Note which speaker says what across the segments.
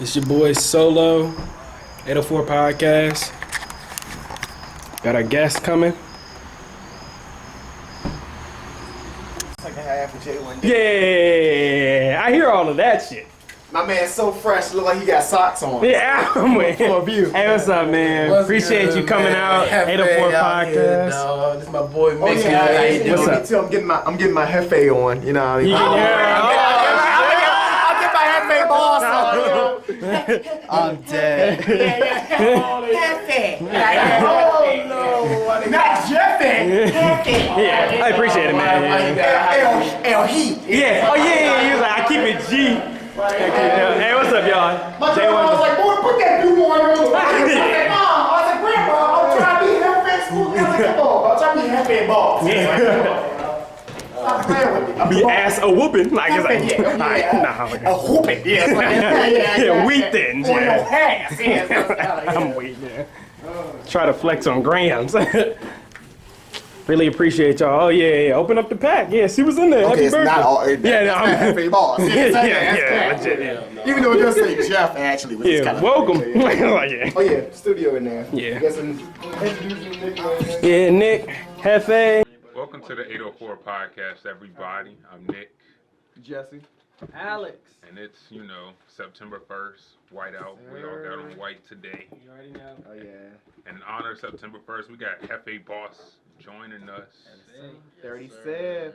Speaker 1: It's your boy Solo, 804 Podcast. Got our guest coming.
Speaker 2: Second half of J1.
Speaker 1: Yeah, I hear all of that shit.
Speaker 2: My man's so fresh, look like he got socks on.
Speaker 1: Yeah, I'm with
Speaker 2: For a view.
Speaker 1: Hey, what's up, man? Appreciate
Speaker 3: good,
Speaker 1: you coming
Speaker 3: man?
Speaker 1: out.
Speaker 3: Hefe
Speaker 1: 804
Speaker 3: out here,
Speaker 1: Podcast.
Speaker 3: dawg. This is my boy Mick.
Speaker 2: Oh yeah,
Speaker 3: How you
Speaker 1: What's
Speaker 3: doing?
Speaker 1: up?
Speaker 2: Me too. I'm getting my Hefe on. You know. I'll
Speaker 1: You can hear
Speaker 2: get my Hefe boss on.
Speaker 3: I'm dead.
Speaker 2: Hefe. Oh no, not Jeffy.
Speaker 1: Yeah, I appreciate it, man.
Speaker 2: El Heat.
Speaker 1: Yeah, oh yeah, he was like, I keep it G. Hey, what's up, y'all?
Speaker 2: My grandma was like, boy, put that blue on your look. I was like, Mom, I was like, Grandma, I'm trying to be Hefe smooth. I was like, come on, I'm trying to be Hefe boss. Stop playing with me.
Speaker 1: Be ass a whooping. Like, it's like,
Speaker 2: Yeah.
Speaker 1: nah.
Speaker 2: A whooping, yeah.
Speaker 1: Yeah, weak thins,
Speaker 2: On your
Speaker 1: yeah.
Speaker 2: ass, yeah.
Speaker 1: I'm weak, yeah. Try to flex on grams. Really appreciate y'all. Oh yeah, open up the pack. Yeah, she was in there.
Speaker 2: Okay,
Speaker 1: Happy
Speaker 2: it's
Speaker 1: birthday.
Speaker 2: not all.
Speaker 1: Yeah, no, I'm
Speaker 2: Hefe boss.
Speaker 1: yeah, legit, yeah.
Speaker 2: Even though it does say Jeff, actually, which is
Speaker 1: Yeah,
Speaker 2: kind of
Speaker 1: welcome.
Speaker 2: Yeah.
Speaker 1: Like, yeah.
Speaker 2: Oh yeah, studio in there.
Speaker 1: Yeah.
Speaker 2: You got some introducing Nick.
Speaker 1: Yeah, Nick, Hefe.
Speaker 4: Welcome to the 804 Podcast, everybody. I'm Nick,
Speaker 2: Jesse.
Speaker 1: Alex.
Speaker 4: and it's, September 1st, white out. We all got on white today.
Speaker 1: You already know.
Speaker 2: Oh yeah.
Speaker 4: And in honor of September 1st, we got Jèfe Boss joining us.
Speaker 2: 37.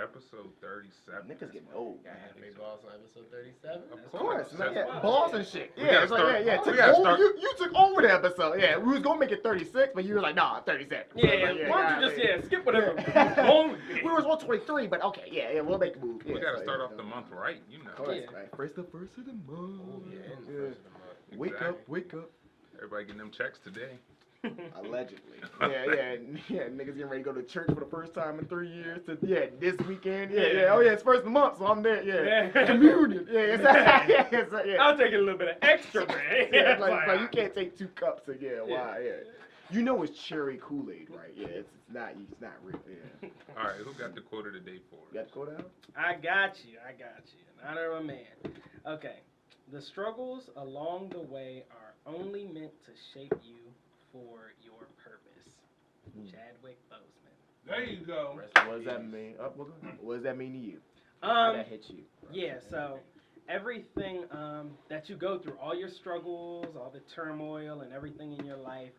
Speaker 4: Episode 37.
Speaker 2: Niggas getting old.
Speaker 3: Jèfe Boss on episode 37.
Speaker 2: Of course, man.
Speaker 4: That's
Speaker 2: Yeah,
Speaker 4: why.
Speaker 2: balls and shit.
Speaker 4: We
Speaker 2: Yeah,
Speaker 4: gotta
Speaker 2: it's like,
Speaker 4: start-
Speaker 2: yeah.
Speaker 4: we
Speaker 2: Took
Speaker 4: gotta
Speaker 2: over,
Speaker 4: start-
Speaker 2: you took over the episode. Yeah, we was gonna make it 36, but you were like, nah, 37.
Speaker 1: Yeah,
Speaker 2: Like,
Speaker 1: why don't you just skip whatever.
Speaker 2: We was 123, but okay, yeah, we'll make a move.
Speaker 4: We
Speaker 2: Yeah,
Speaker 4: got to
Speaker 2: so,
Speaker 4: start
Speaker 2: yeah,
Speaker 4: off the month right,
Speaker 2: Of course,
Speaker 1: Yeah.
Speaker 2: right. First of the month.
Speaker 3: Oh, yeah, in the first of the month.
Speaker 2: Wake
Speaker 4: Exactly.
Speaker 2: up, wake up.
Speaker 4: Everybody getting them checks today.
Speaker 2: Allegedly. Yeah, niggas getting ready to go to church for the first time in 3 years. This weekend. Yeah. Oh yeah, it's first of the month, so I'm there. Yeah. Communion. Yeah.
Speaker 1: I'll take a little bit of extra, man.
Speaker 2: Yeah, like you can't take 2 cups of why? Yeah. You know it's cherry Kool-Aid, right? Yeah, it's not real. Yeah.
Speaker 4: All right, who got the quote of the day for
Speaker 2: You
Speaker 4: us?
Speaker 2: got to go down?
Speaker 5: I got you. In honor of a man. Okay. The struggles along the way are only meant to shape you for your purpose. Chadwick Boseman.
Speaker 1: There you go.
Speaker 2: What does that mean? What does that mean to you? How that hit you?
Speaker 5: Yeah, so everything that you go through, all your struggles, all the turmoil and everything in your life,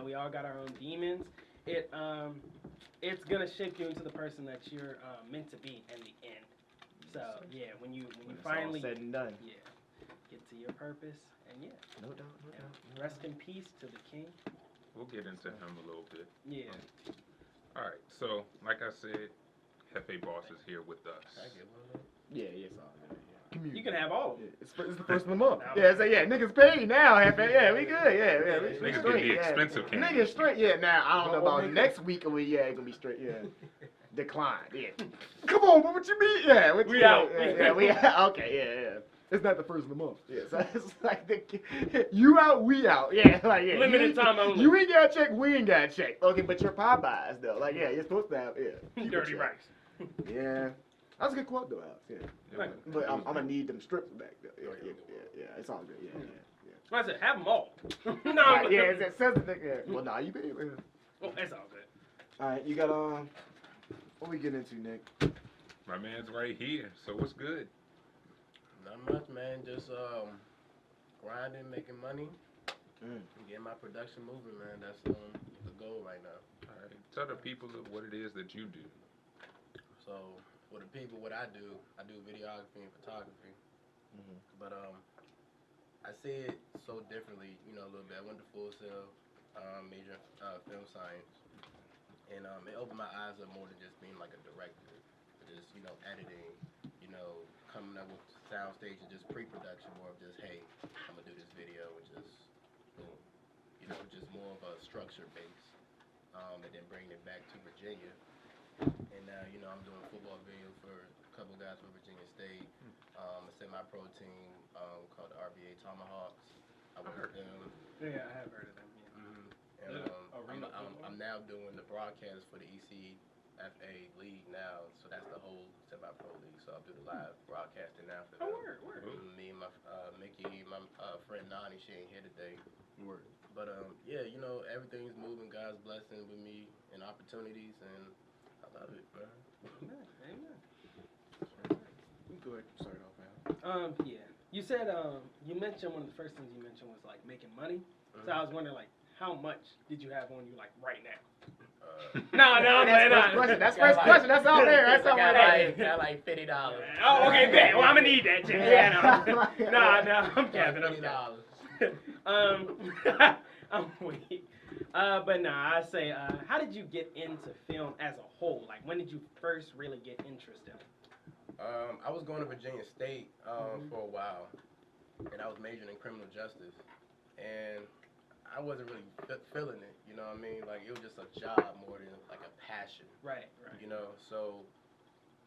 Speaker 5: we all got our own demons. It's gonna shape you into the person that you're meant to be in the end. So yeah, when you finally
Speaker 2: all said and done.
Speaker 5: get to your purpose, and
Speaker 2: No doubt.
Speaker 5: rest in peace to the king.
Speaker 4: We'll get into him a little bit.
Speaker 5: Yeah.
Speaker 4: All right, so like I said, Jèfe Boss is here with us.
Speaker 2: Yeah, it's all good. Yeah.
Speaker 5: You can have all of them.
Speaker 2: It's the first of the month. Yeah, so niggas paid now. Yeah, we good. Yeah. We
Speaker 4: Niggas get
Speaker 2: straight,
Speaker 4: the expensive candy.
Speaker 2: Niggas straight. Yeah, now I don't know about next week. It's gonna be straight. Yeah, decline. Yeah. Come on, what you mean? Yeah, what
Speaker 5: We
Speaker 2: you
Speaker 5: out.
Speaker 2: Yeah, we out. Okay, yeah. It's not the first of the month. Yeah, so it's like you out, we out. Yeah, like
Speaker 5: Limited time only.
Speaker 2: You ain't got to check, we ain't got to check. Okay, but your Popeyes though. Like you're supposed to have keep
Speaker 5: Dirty
Speaker 2: it
Speaker 5: rice.
Speaker 2: checked. Yeah. That's a good quote though, Alex. Yeah.
Speaker 5: Right.
Speaker 2: But I'm gonna need them strips back though. Yeah. It's all good. Yeah.
Speaker 5: I said, have them all. No,
Speaker 2: Right, yeah, it says it. Yeah. Well, nah, you paid. Yeah.
Speaker 5: Oh, it's all good.
Speaker 2: All right, you got what we get into, Nick?
Speaker 4: My man's right here, so what's good?
Speaker 3: Not much, man. Just grinding, making money, getting my production moving, man. That's the goal right now.
Speaker 4: All right, tell the people what it is that you do.
Speaker 3: So for the people, what I do videography and photography. But I see it so differently, a little bit. I went to Full Sail, major film science, and it opened my eyes up more than just being like a director, but just editing, coming up with sound stage and just pre-production, more of just hey, I'm gonna do this video, and just boom, just more of a structure base, and then bringing it back to Virginia. And now, I'm doing football videos for a couple guys from Virginia State, a semi-pro team called the RBA Tomahawks. I work with them.
Speaker 5: Yeah, I have heard of them. Yeah.
Speaker 3: And I'm now doing the broadcast for the ECFA league now, so that's the whole semi-pro league. So I'll do the live broadcasting now for them.
Speaker 5: Word.
Speaker 3: Me and my Mickey, my friend Nani, she ain't here today.
Speaker 2: Word.
Speaker 3: But yeah, you know, everything's moving. God's blessing with me and opportunities, and I love it, bro.
Speaker 5: Amen.
Speaker 2: You go ahead and start off, man.
Speaker 5: Yeah. You said you mentioned one of the first things you mentioned was like making money. So I was wondering like how much did you have on you like right now? No,
Speaker 2: That's first question. That's all there. That's all there.
Speaker 3: Got like $50.
Speaker 5: Oh, okay, bet. Well, I'm gonna need that, Jay. Yeah, no, I'm capping. I'm
Speaker 3: $50.
Speaker 5: I'm weak. But nah, I say, how did you get into film as a whole? Like, when did you first really get interested?
Speaker 3: I was going to Virginia State for a while, and I was majoring in criminal justice, and I wasn't really feeling it. You know what I mean? Like, it was just a job more than like a passion.
Speaker 5: Right.
Speaker 3: You know, so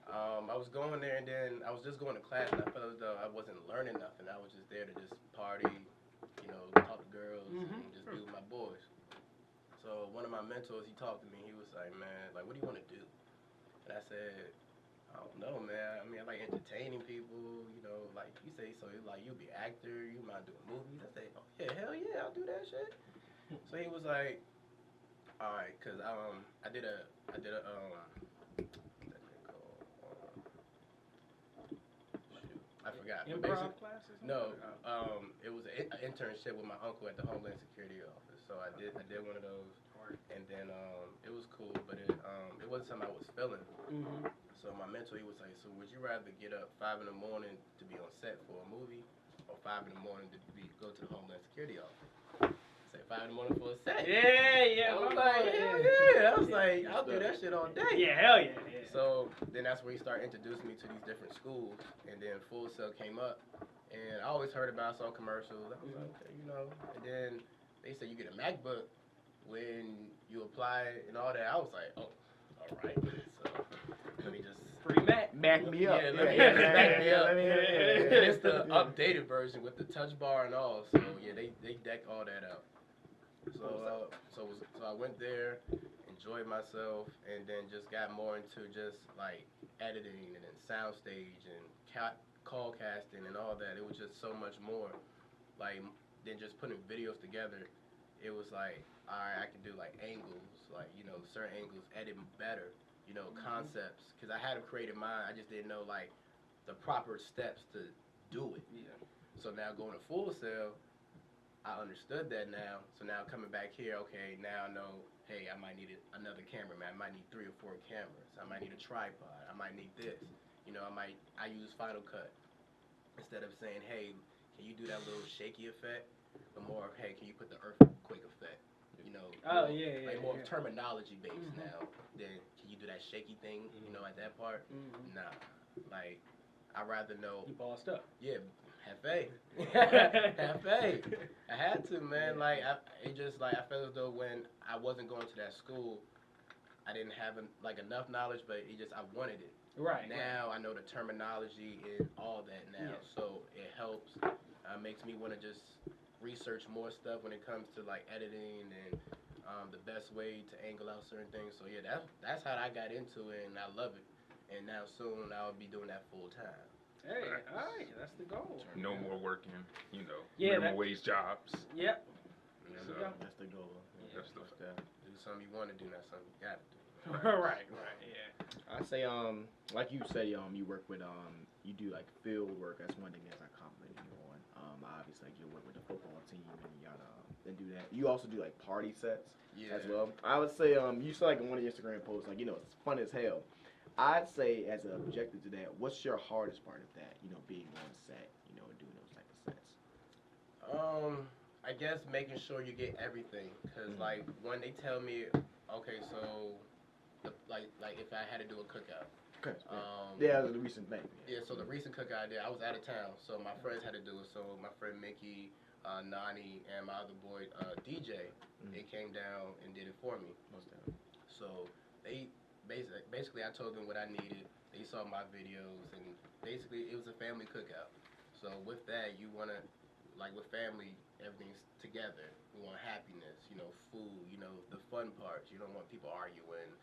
Speaker 3: I was going there, and then I was just going to class, and I felt as though I wasn't learning nothing. I was just there to just party, you know, talk to girls, and just be with my boys. So one of my mentors, he talked to me. He was like, "Man, like, what do you want to do?" And I said, "I don't know, man. I mean, I like entertaining people. You know, like you say, so it's like you'll be an actor. You might do movies." I said, "Oh yeah, hell yeah, I'll do that shit." So he was like, "All right," cause I did a what's that thing called? Shoot, I forgot. But
Speaker 5: Improv classes?
Speaker 3: no, it was an internship with my uncle at the Homeland Security office. So I did one of those, and then it was cool, but it wasn't something I was feeling. So my mentor, he was like, "So would you rather get up 5 in the morning to be on set for a movie, or 5 in the morning to go to the Homeland Security office?" I said 5 in the morning for a set.
Speaker 5: Yeah.
Speaker 3: I was like, hell yeah. I was like, I'll do that shit all day.
Speaker 5: Yeah, hell yeah.
Speaker 3: So then that's where he started introducing me to these different schools, and then Full Sail came up, and I always heard about it, saw commercials. I was like, okay, you know. And then they said you get a MacBook when you apply and all that. I was like, oh, all right. So let me just
Speaker 5: Free Mac.
Speaker 2: Back me up.
Speaker 3: let me back me up. And it's the updated version with the touch bar and all. So yeah, they deck all that out. So I went there, enjoyed myself, and then just got more into just like editing and then soundstage and call casting and all that. It was just so much more like than just putting videos together. It was like, all right, I can do like angles, like, you know, certain angles, edit better, you know, concepts, because I had a creative mind. I just didn't know like the proper steps to do it.
Speaker 5: Yeah.
Speaker 3: So now going to Full Sail, I understood that now. So now coming back here, okay, now I know, hey, I might need another cameraman. I might need 3 or 4 cameras. I might need a tripod. I might need this. You know, I use Final Cut instead of saying, hey, can you do that little shaky effect? But more, hey, can you put the earthquake effect? You know, more terminology based now. Then can you do that shaky thing? You know, at that part, nah. Like, I'd rather know.
Speaker 5: You bossed up.
Speaker 3: Yeah, have faith. Have faith. I had to, man. Like, I felt as though when I wasn't going to that school, I didn't have enough knowledge, but I wanted it.
Speaker 5: Right.
Speaker 3: Now I know the terminology and all that now, so it helps. Makes me want to just research more stuff when it comes to like editing and the best way to angle out certain things. So yeah, that's how I got into it, and I love it. And now soon I'll be doing that full time.
Speaker 5: Hey, all right, that's the goal.
Speaker 4: No more working, you know,
Speaker 5: Yeah,
Speaker 4: minimum wage jobs.
Speaker 5: Yep.
Speaker 3: So,
Speaker 2: That's the goal.
Speaker 4: That's the
Speaker 3: do something you want to do, not something you got to do.
Speaker 5: Right, yeah.
Speaker 2: I say, like you said, you work with, you do like field work. That's one thing that's I compliment you on. Obviously, like you work with the football team and you gotta then do that. You also do like party sets as well. I would say, you said like in one of your Instagram posts, like, you know, it's fun as hell. I'd say as an objective to that, what's your hardest part of that? You know, being on set, you know, doing those type of sets.
Speaker 3: I guess making sure you get everything, cause like when they tell me, okay, so like if I had to do a cookout.
Speaker 2: Okay. Yeah, that was a recent thing.
Speaker 3: Yeah, so the recent cookout I did, I was out of town, so my friends had to do it. So my friend Mickey, Nani, and my other boy DJ, they came down and did it for me. So they basically I told them what I needed. They saw my videos, and basically it was a family cookout. So with that, you wanna, like with family, everything's together. We want happiness, you know, food, you know, the fun parts. You don't want people arguing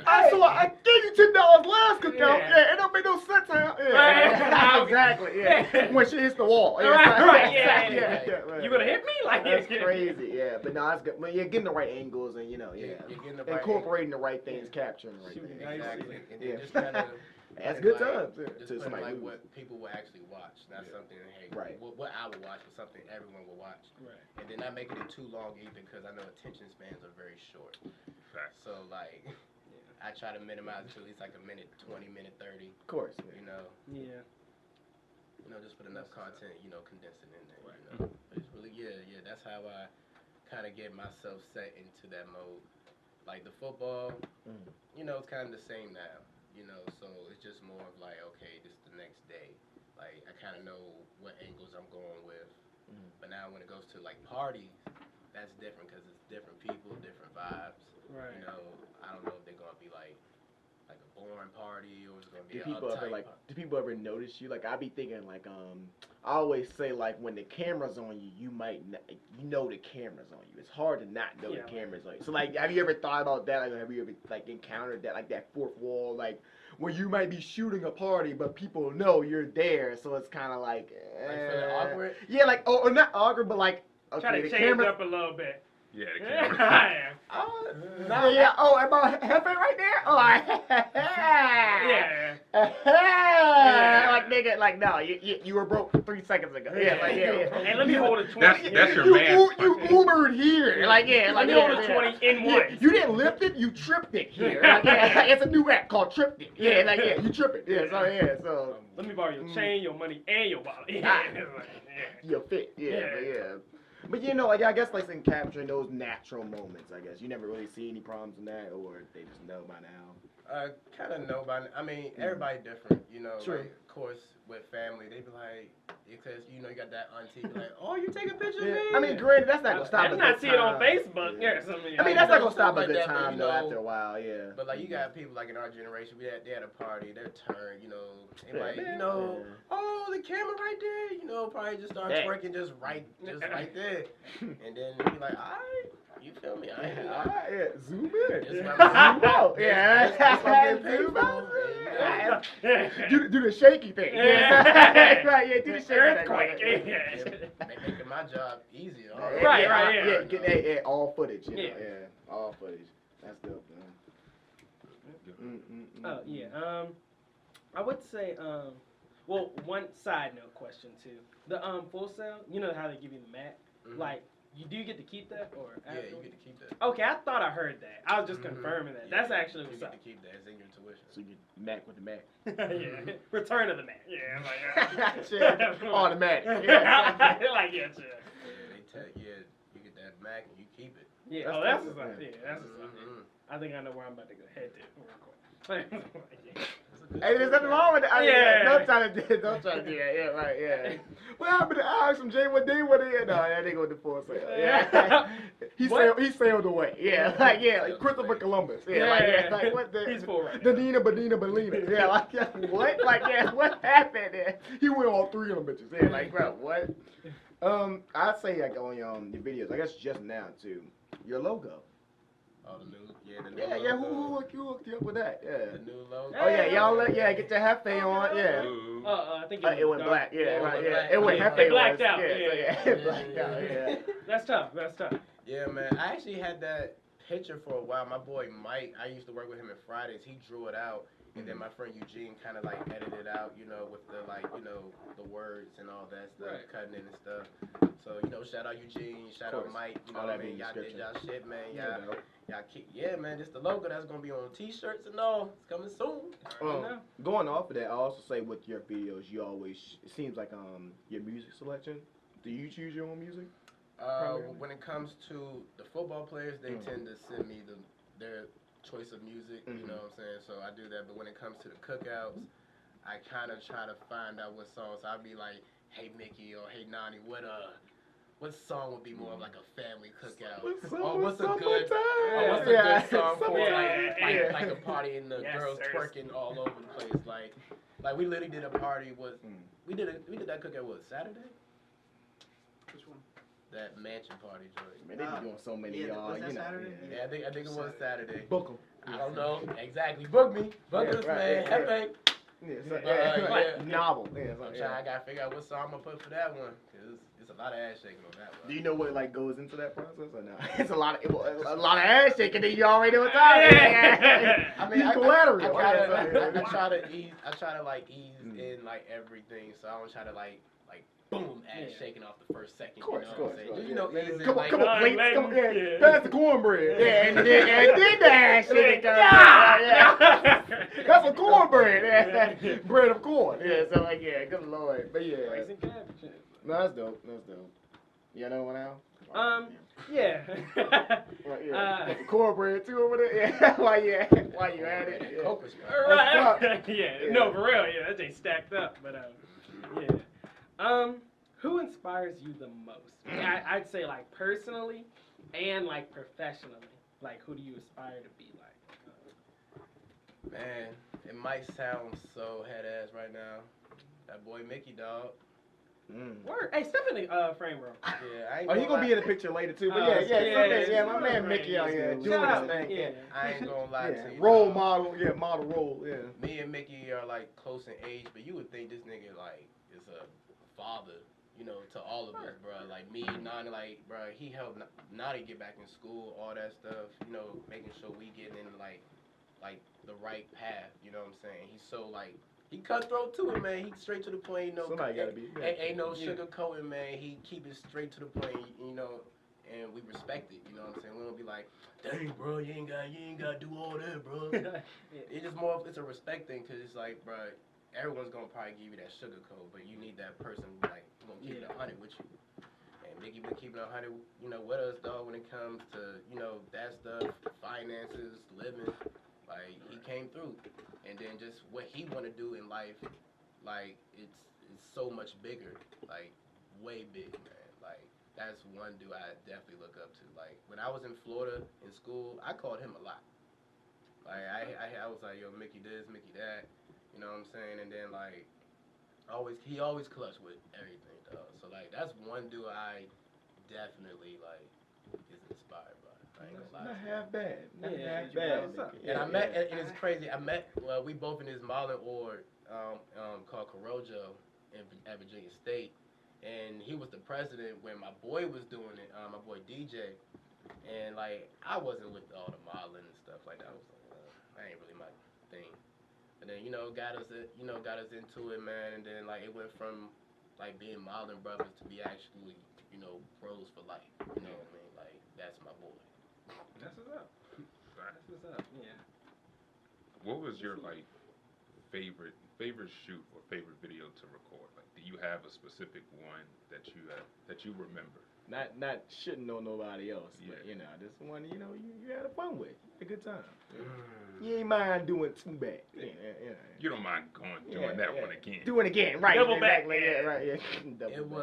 Speaker 2: I gave you $10 last cookout. Yeah, it don't make no sense.
Speaker 5: Right.
Speaker 2: Exactly. Yeah. When she hits the wall. Yeah,
Speaker 5: Right.
Speaker 2: Yeah.
Speaker 5: You gonna hit me? Like
Speaker 2: That's crazy. Yeah, but no, that's good. But you're getting the right angles and
Speaker 3: You're getting the right
Speaker 2: incorporating the right things, capturing the right
Speaker 5: Shooting
Speaker 2: things.
Speaker 3: Exactly. And then
Speaker 2: Yeah.
Speaker 3: just kind of.
Speaker 2: That's good
Speaker 3: like,
Speaker 2: times.
Speaker 3: Just
Speaker 2: To
Speaker 3: putting
Speaker 2: somebody
Speaker 3: like
Speaker 2: lose.
Speaker 3: what people will actually watch, not something. Hey,
Speaker 2: Right.
Speaker 3: what I would watch, but something everyone will watch.
Speaker 5: Right.
Speaker 3: And then not making it too long either, because I know attention spans are very short.
Speaker 4: Facts.
Speaker 3: So like, I try to minimize it to at least like a minute 20, minute 30.
Speaker 2: Of course.
Speaker 3: You know.
Speaker 5: Yeah.
Speaker 3: You know, just put enough content. You know, condense it in there. You know. But it's really that's how I kind of get myself set into that mode. Like the football, you know, it's kind of the same now. You know, so it's just more of like, okay, this is the next day. Like, I kind of know what angles I'm going with. But now when it goes to, like, parties, that's different because it's different people, different vibes.
Speaker 5: Right.
Speaker 3: You know, I don't know if they're going to be, like a boring party or it's going to be
Speaker 2: Do people ever
Speaker 3: uptight
Speaker 2: do people ever notice you? Like I be thinking like I always say like when the camera's on you, you might not, you know the camera's on you. It's hard to not know the camera's on you. So like, have you ever thought about that? Like, have you ever like encountered that like that fourth wall, like where you might be shooting a party, but people know you're there, so it's kind of like
Speaker 3: feeling awkward?
Speaker 2: Yeah, like or not awkward, but like okay,
Speaker 5: Try to
Speaker 2: the
Speaker 5: change
Speaker 2: camera.
Speaker 5: up a little bit.
Speaker 4: Yeah, the camera.
Speaker 2: Yeah. Oh, am I Jefe right there? Oh,
Speaker 5: Yeah.
Speaker 2: Like nigga, like no, you were broke 3 seconds ago. Yeah, like yeah.
Speaker 5: Hey, let me hold a 20.
Speaker 4: That's your
Speaker 2: you,
Speaker 4: man.
Speaker 2: you Ubered here. Like yeah,
Speaker 5: Let
Speaker 2: like
Speaker 5: me hold a 20 in one.
Speaker 2: You didn't lift it, you tripped it here. Like, yeah, it's a new app called Tripped It. Yeah, like yeah, you trip it. Yeah, so
Speaker 5: Let me borrow your chain, your money, and your wallet.
Speaker 2: you're fit. Yeah. But you know, like I guess like in capturing those natural moments, I guess you never really see any problems in that, or they just know by now.
Speaker 3: Kind of know by now. I mean, everybody different, you know.
Speaker 2: Sure.
Speaker 3: Like, of course, with family, they be like, because you know you got that auntie be like, oh, you taking pictures of me?
Speaker 2: I mean, granted, that's not gonna stop.
Speaker 5: I'm not seeing it on Facebook. Yeah, something.
Speaker 2: I mean, that's not gonna stop a
Speaker 3: like
Speaker 2: good
Speaker 3: that, but,
Speaker 2: time
Speaker 3: you
Speaker 2: though.
Speaker 3: know,
Speaker 2: After a while, yeah.
Speaker 3: But like you got people like in our generation, they had a party, their turn, you know, they
Speaker 2: Yeah,
Speaker 3: like,
Speaker 2: man.
Speaker 3: you know, oh the camera right there, you know, probably just start twerking just right there, and then they be like, all right, you feel me?
Speaker 2: Yeah, zoom in.
Speaker 3: Zoom
Speaker 2: out.
Speaker 3: That's what I'm getting
Speaker 2: Zoom
Speaker 3: paid
Speaker 2: out.
Speaker 3: for.
Speaker 2: Do the shaky thing.
Speaker 5: Yeah.
Speaker 2: Right, yeah, do the shaky
Speaker 5: Earthquake.
Speaker 2: thing.
Speaker 5: Yeah.
Speaker 3: Making my job easier.
Speaker 5: Right,
Speaker 2: Yeah, get all footage. You know,
Speaker 5: Yeah.
Speaker 2: all footage. That's dope, man.
Speaker 5: Oh yeah. I would say well, one side note question too. The full sale, you know how they give you the mat? Like, do you get to keep that or?
Speaker 3: Yeah, you get to keep that.
Speaker 5: Okay, I thought I heard that. I was just confirming that. That's actually what's
Speaker 3: you
Speaker 5: up.
Speaker 3: get to keep that. It's in your tuition.
Speaker 2: So you get Mac with the Mac.
Speaker 5: Yeah. Return of the mat. Yeah. I'm like,
Speaker 2: Sure. Automatic.
Speaker 5: like yeah, sure.
Speaker 3: Yeah, they tell you get that Mac and you keep it.
Speaker 5: Yeah.
Speaker 2: That's
Speaker 5: Oh, that's
Speaker 2: dope,
Speaker 5: what's up.
Speaker 2: man.
Speaker 5: Yeah, that's what's up. I think I know where I'm about to go head to. Real quick.
Speaker 2: Hey, there's nothing wrong with that. I mean,
Speaker 5: Yeah.
Speaker 2: Don't try to do that. Yeah, right, yeah. What happened to Alex from J1D? What did he? No, that nigga with the full sale. Yeah. He sailed away. Yeah, like Christopher Columbus. Yeah, like what the?
Speaker 5: He's full right now.
Speaker 2: Danina, Badina, Belina. Yeah, like what? Like what happened there? He went all three of them bitches. Yeah, like bro, what? I'd say like on your videos. I guess just now too. Your logo.
Speaker 3: Oh, the new
Speaker 2: Yeah.
Speaker 3: logo.
Speaker 2: Who hooked you up with that? Yeah.
Speaker 3: The new logo.
Speaker 2: Oh yeah, y'all get your Jefe on. Yeah.
Speaker 4: Ooh.
Speaker 5: I think
Speaker 2: It went
Speaker 5: dark.
Speaker 2: black, yeah,
Speaker 3: Yeah,
Speaker 2: right,
Speaker 3: it
Speaker 2: yeah.
Speaker 3: went
Speaker 2: It went
Speaker 3: black.
Speaker 2: Jefe
Speaker 5: It blacked
Speaker 2: was,
Speaker 5: out,
Speaker 2: yeah,
Speaker 5: yeah.
Speaker 2: so, it blacked out, yeah.
Speaker 5: That's tough.
Speaker 3: Yeah, man. I actually had that picture for a while. My boy Mike, I used to work with him at Fridays. He drew it out, and then my friend Eugene kind of like edited it out, you know, with the like, you know, the words and all that stuff,
Speaker 5: Right.
Speaker 3: cutting in and stuff. So you know, shout out Eugene, shout out Mike. You know
Speaker 2: All
Speaker 3: what I
Speaker 2: that
Speaker 3: mean?
Speaker 2: in
Speaker 3: Y'all did
Speaker 2: description.
Speaker 3: y'all shit, man.
Speaker 2: Yeah.
Speaker 3: Y'all keep, man. This the logo that's gonna be on T-shirts and all. It's coming soon.
Speaker 2: Going off of that, I also say with your videos, you always it seems like your music selection. Do you choose your own music?
Speaker 3: When it comes to the football players, they tend to send me their choice of music. You know what I'm saying? So I do that. But when it comes to the cookouts, I kind of try to find out what songs. I'd be like, hey Mickey or hey Nani, what song would be more of like a family cookout? Or what's a good song for like a party and the girls twerking all over the place? Like we literally did a party we did that cookout Saturday?
Speaker 6: Which one?
Speaker 3: that mansion party joint.
Speaker 2: Man, they be doing so many,
Speaker 6: yeah,
Speaker 2: y'all.
Speaker 6: was that
Speaker 2: You know.
Speaker 6: Saturday?
Speaker 3: Yeah, I think it was Saturday.
Speaker 2: Book 'em.
Speaker 3: I don't know exactly. Book me. Book
Speaker 2: Yeah,
Speaker 3: us,
Speaker 2: right,
Speaker 3: man.
Speaker 2: yeah,
Speaker 3: Hefe.
Speaker 2: Yeah,
Speaker 3: yeah.
Speaker 2: novel. Yeah,
Speaker 3: I'm trying. I gotta figure out what song I'm gonna put for that one, cause it's a lot of ass shaking on that one.
Speaker 2: Do you know what like goes into that process or not? It's a lot of ass shaking. That you already know what time.
Speaker 3: I mean,
Speaker 2: collateral.
Speaker 3: I try to like ease in like everything, so I don't try to like boom ass shaking off the first second.
Speaker 2: Of course,
Speaker 3: you know what I'm saying? Just, you know, ease in,
Speaker 2: come
Speaker 3: like,
Speaker 2: on, plates, come on, yeah. Pass the cornbread.
Speaker 1: Yeah.
Speaker 2: And then the ass shaking. Yeah. That's a cornbread. Yeah. Bread of corn. Yeah, so like, yeah, good lord. But yeah.
Speaker 5: Rice and cabbage.
Speaker 2: No, that's dope. That's dope. You know what now?
Speaker 5: Yeah.
Speaker 2: Right, yeah. Got the cornbread too over there. Yeah. Why you at it? Yeah.
Speaker 3: Coke was
Speaker 5: Right.
Speaker 2: That's
Speaker 5: Yeah.
Speaker 2: Yeah.
Speaker 5: No, for real. Yeah, that thing stacked up. But yeah. Who inspires you the most? I'd say like personally and like professionally. Like, who do you aspire to be like?
Speaker 3: Man, it might sound so head ass right now. That boy Mickey, dog.
Speaker 5: Word. Hey, step in the frame, bro.
Speaker 3: Yeah, I ain't
Speaker 2: Oh, he gonna
Speaker 3: lie.
Speaker 2: be in the picture later too. But
Speaker 5: Oh,
Speaker 2: yeah, my
Speaker 5: yeah,
Speaker 2: man
Speaker 5: right.
Speaker 2: Mickey out here doing
Speaker 5: Shout
Speaker 2: his
Speaker 5: out,
Speaker 2: thing. Yeah.
Speaker 3: I ain't gonna lie
Speaker 2: Yeah.
Speaker 3: to you.
Speaker 2: Role
Speaker 3: dog.
Speaker 2: model, model role, yeah.
Speaker 3: Me and Mickey are like close in age, but you would think this nigga like is a father, you know, to all of us, bro. Like me, Nani, like, bro, he helped Nani get back in school, all that stuff, you know, making sure we getting in like the right path, you know what I'm saying? He's so like, he cutthroat to it, man. He straight to the point, you know.
Speaker 2: Somebody gotta be.
Speaker 3: Ain't no sugarcoating, man. He keep it straight to the point, you know, and we respect it, you know what I'm saying? We don't be like, dang, bro, you ain't got to do all that, bro. It's just more, it's a respect thing, because it's like, bro, everyone's going to probably give you that sugar coat, but you need that person, like, who going to keep it 100 with you. And Mickey been keeping it 100, you know, with us, dog, when it comes to, you know, that stuff, finances, living. Like, he came through. And then just what he want to do in life, like, it's so much bigger, like, way big, man. Like, that's one dude I definitely look up to. Like, when I was in Florida in school, I called him a lot. Like, I was like, yo, Mickey this, Mickey that, you know what I'm saying? And then, like, he always clutch with everything, dog. So, like, that's one dude I definitely, like, is inspired by. I ain't gonna lie.
Speaker 2: Not half bad. Not
Speaker 5: Yeah,
Speaker 2: half bad.
Speaker 5: what's up?
Speaker 3: And I met, and it's crazy. Well, we both in this modeling award called Corojo at Virginia State, and he was the president when my boy was doing it. My boy DJ, and like I wasn't with all the modeling and stuff like that. I was like, that ain't really my thing. And then got us into it, man. And then like it went from like being modeling brothers to be actually bros for life. You know what I mean? Like that's my boy.
Speaker 5: That's what's up. That's what's up. Yeah.
Speaker 4: What was your like favorite shoot or favorite video to record? Like, do you have a specific one that you remember?
Speaker 2: Not shitting on nobody else, but this one you had fun with, a good time. You ain't mind doing too bad.
Speaker 4: You don't mind doing that one again.
Speaker 2: Doing again, right?
Speaker 5: Double back.
Speaker 2: Exactly. Yeah, right. Yeah. Double
Speaker 3: It
Speaker 2: back.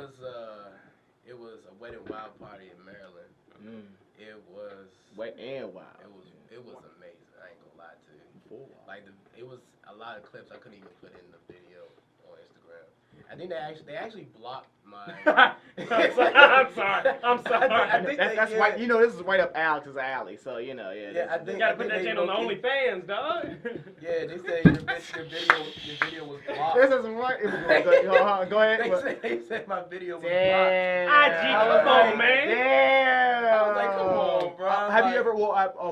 Speaker 3: was a Wet and Wild party in Maryland. It was
Speaker 2: Wet and Wild.
Speaker 3: It was amazing. I ain't gonna lie to you. Like it was a lot of clips I couldn't even put in the video on Instagram. I think they actually blocked my.
Speaker 5: I'm sorry.
Speaker 3: I think
Speaker 2: that's why this is right up Alex's alley. So
Speaker 3: Yeah, I think
Speaker 5: You gotta put
Speaker 3: I
Speaker 5: that
Speaker 3: think
Speaker 5: shit
Speaker 3: they
Speaker 5: on the
Speaker 3: low-key-
Speaker 5: OnlyFans, dog.
Speaker 3: Yeah, they said your video was blocked.
Speaker 2: this is what. Go ahead.
Speaker 3: They said my video was blocked.
Speaker 2: Damn.
Speaker 5: IG, come on, man.
Speaker 2: Damn.
Speaker 3: I was like, come on, bro.
Speaker 2: Have you
Speaker 3: Like-
Speaker 2: ever?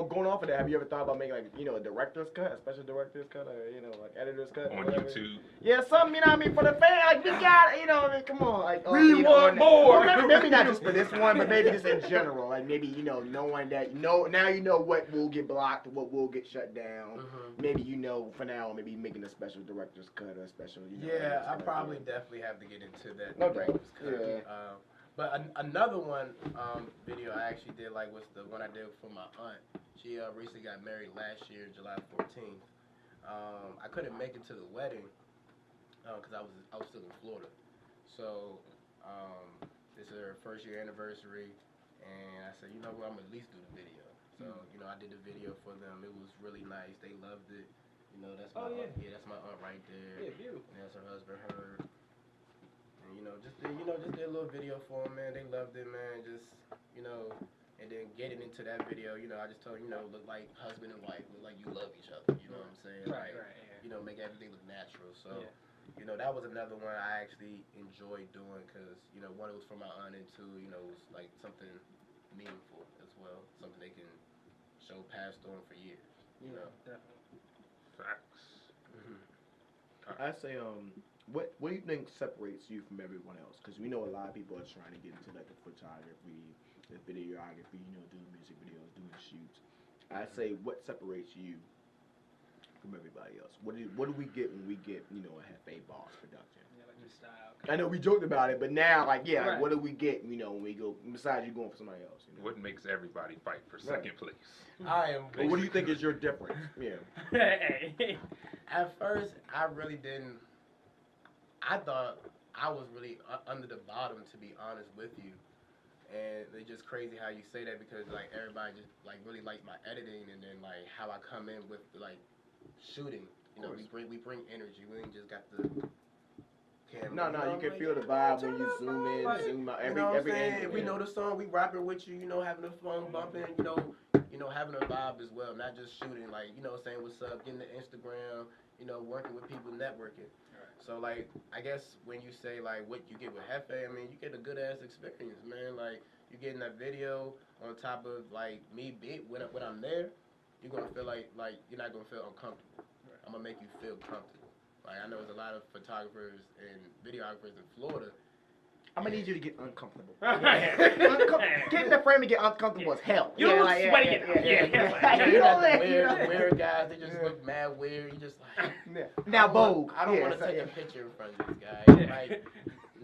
Speaker 2: Going off of that, have you ever thought about making like a director's cut, a special director's cut, or like editor's cut
Speaker 4: On
Speaker 2: whatever?
Speaker 4: YouTube.
Speaker 2: Yeah, something for the fan. Like we got, come on, like
Speaker 5: We want more.
Speaker 2: Well, maybe not just for this one, but maybe just in general. Like maybe knowing that now you know what will get blocked, what will get shut down. Maybe for now, maybe making a special director's cut or a special.
Speaker 3: Yeah, I
Speaker 2: editor's cut,
Speaker 3: probably definitely have to get into that.
Speaker 2: No
Speaker 3: director's
Speaker 2: doubt.
Speaker 3: cut.
Speaker 2: Yeah.
Speaker 3: But another one video I actually did was the one I did for my aunt. She recently got married last year, July 14th. I couldn't make it to the wedding because I was still in Florida. So this is her first year anniversary, and I said, I'm gonna at least do the video. So I did the video for them. It was really nice. They loved it. That's my aunt. Yeah, that's my aunt right there.
Speaker 5: Yeah, beautiful.
Speaker 3: And that's her husband, her. And just did a little little video for them, man. They loved it, man. Just, you know, and then getting into that video, you know, I just told them, you know, look like husband and wife, look like you love each other. You know what I'm saying?
Speaker 5: Right,
Speaker 3: Like,
Speaker 5: right, yeah.
Speaker 3: you know, make everything look natural. So,
Speaker 5: Yeah.
Speaker 3: you know, that was another one I actually enjoyed doing because, you know, one, it was for my aunt, and two, you know, it was like something meaningful as well, something they can show passed on for years. You know,
Speaker 5: Definitely.
Speaker 4: Facts.
Speaker 2: I say, what do you think separates you from everyone else? Because we know a lot of people are trying to get into like the photography, the videography, you know, doing music videos, doing shoots. I say, what separates you from everybody else? What do we get when we get, you know, a Jèfe Boss production?
Speaker 5: Yeah, like your style.
Speaker 2: I know we joked about it, but now, like, yeah, like,
Speaker 5: Right.
Speaker 2: what do we get, you know, when we go, besides you going for somebody else? You know?
Speaker 4: What makes everybody fight for second place?
Speaker 3: I am.
Speaker 2: But what do you think is your difference? Yeah.
Speaker 5: Hey.
Speaker 3: At first, I really didn't. I thought I was really under the bottom, to be honest with you. And it's just crazy how you say that because like everybody just like really like my editing and then like how I come in with like shooting. You know, we bring energy. We ain't just got the camera.
Speaker 2: No,
Speaker 3: you know,
Speaker 2: you can
Speaker 3: like,
Speaker 2: feel the vibe when you zoom in,
Speaker 3: like,
Speaker 2: zoom out,
Speaker 3: you know what I'm
Speaker 2: every
Speaker 3: saying?
Speaker 2: angle.
Speaker 3: We
Speaker 2: yeah.
Speaker 3: know the song, we rapping with you, you know, having the phone bumping, you know, having a vibe as well, not just shooting, like, you know, saying what's up, getting the Instagram, you know, working with people, networking. So, like, I guess when you say, like, what you get with Jèfe, I mean, you get a good-ass experience, man. Like, you getting that video on top of, like, me when I'm there, you're going to feel like you're not going to feel uncomfortable. I'm going to make you feel comfortable. Like, I know there's a lot of photographers and videographers in Florida.
Speaker 2: I'm gonna need you to get uncomfortable.
Speaker 5: Get
Speaker 2: in the frame and get uncomfortable as hell.
Speaker 5: You look sweaty enough.
Speaker 3: You got the weird guys, they just look mad weird. You just like,
Speaker 2: now Vogue.
Speaker 3: I don't
Speaker 2: Yeah,
Speaker 3: want to
Speaker 2: so,
Speaker 3: take
Speaker 2: yeah.
Speaker 3: a picture in front of this guy. He might,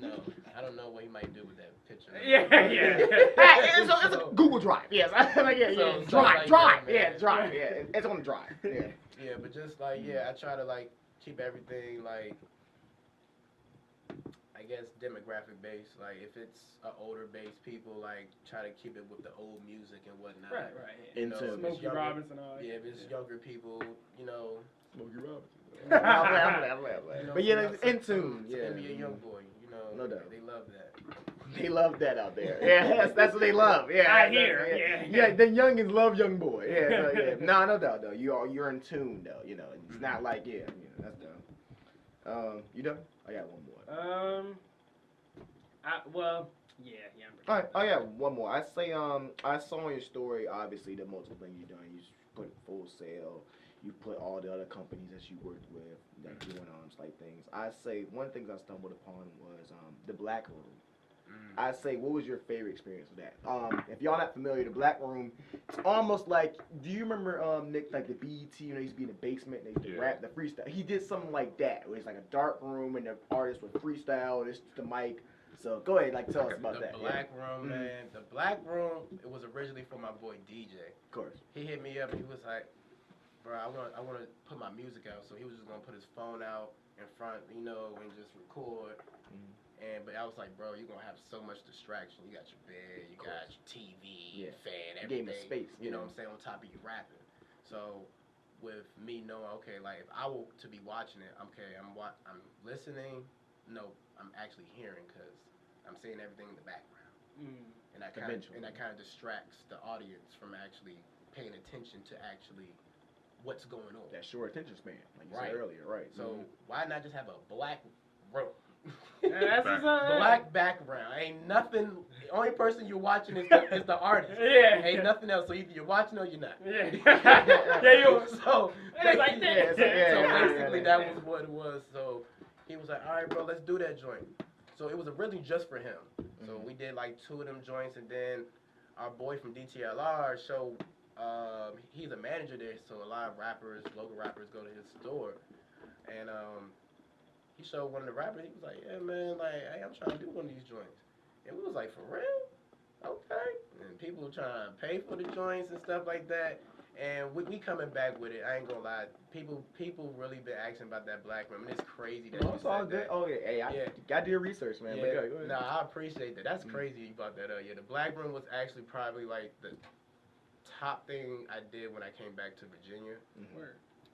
Speaker 3: no, I don't know what he might do with that picture.
Speaker 2: It's a Google Drive. Yes, like, yeah,
Speaker 3: So,
Speaker 2: Drive.
Speaker 3: that,
Speaker 2: Yeah,
Speaker 3: man.
Speaker 2: Drive. Yeah, it's on the Drive. Yeah.
Speaker 3: Yeah, but just like, yeah, I try to like keep everything like, I guess demographic based. Like if it's older based people, like try to keep it with the old music and whatnot.
Speaker 5: Right. Yeah.
Speaker 3: You know, if it's
Speaker 5: Smokey
Speaker 3: younger-
Speaker 5: Robinson. All that.
Speaker 3: Yeah, if it's younger people, you know.
Speaker 2: Smokey Robinson.
Speaker 3: You know,
Speaker 2: But yeah,
Speaker 3: some-
Speaker 2: in
Speaker 3: some-
Speaker 2: tune.
Speaker 3: some
Speaker 2: Yeah.
Speaker 3: NBA young boy, you know.
Speaker 2: No doubt.
Speaker 3: They love that.
Speaker 2: They love that out there. Yeah, that's what they love. Yeah,
Speaker 5: I
Speaker 2: that's-
Speaker 5: hear.
Speaker 2: Yeah, the youngins love young boy. Yeah, so, yeah. No doubt though. You're in tune though. You know, it's not like that's dumb. You done? I got one more.
Speaker 5: Well, yeah.
Speaker 2: All right. Oh yeah, one more. I say I saw in your story obviously the multiple things you've done. You put Full Sail. You put all the other companies that you worked with that doing type things. I say one of the things I stumbled upon was the Black Room. I say, what was your favorite experience with that? If y'all not familiar, the Black Room, it's almost like, do you remember Nick, like the BET, you know, he used to be in the basement, and they used to rap, the freestyle. He did something like that, where it's like a dark room, and the artist would freestyle, and it's the mic. So go ahead, like tell us about that.
Speaker 3: The Black Room, man. The Black Room, it was originally for my boy DJ.
Speaker 2: Of course.
Speaker 3: He hit me up, and he was like, bro, I want to put my music out. So he was just going to put his phone out in front, you know, and just record. But I was like, bro, you're going to have so much distraction. You got your bed, you got your TV, fan, everything.
Speaker 2: Game of space.
Speaker 3: You know what I'm saying, on top of you rapping. So with me knowing, okay, like if I were to be watching it, I'm listening. No, I'm actually hearing because I'm seeing everything in the background. And that kind of distracts the audience from actually paying attention to actually what's going on.
Speaker 2: That short attention span, like you said earlier, right?
Speaker 3: So why not just have a black room?
Speaker 5: Black
Speaker 3: background. Ain't nothing. The only person you're watching is the artist.
Speaker 5: Yeah.
Speaker 3: Ain't nothing else. So either you're watching or you're not.
Speaker 5: So
Speaker 3: basically that was what it was. So he was like, all right, bro, let's do that joint. So it was originally just for him. So we did like 2 of them joints, and then our boy from DTLR showed. He's a manager there, so a lot of local rappers go to his store, and he showed one of the rappers. He was like, yeah, man, like, hey, I'm trying to do one of these joints. And we was like, for real? Okay. And people were trying to pay for the joints and stuff like that. And we coming back with it. I ain't gonna lie. People really been asking about that Black Room. And it's crazy that you
Speaker 2: it's all
Speaker 3: said
Speaker 2: good.
Speaker 3: that.
Speaker 2: Oh, yeah. Hey, I got to do your research, man.
Speaker 3: Yeah,
Speaker 2: But go ahead.
Speaker 3: I appreciate that. That's crazy you brought that up. Yeah, the Black Room was actually probably like the top thing I did when I came back to Virginia.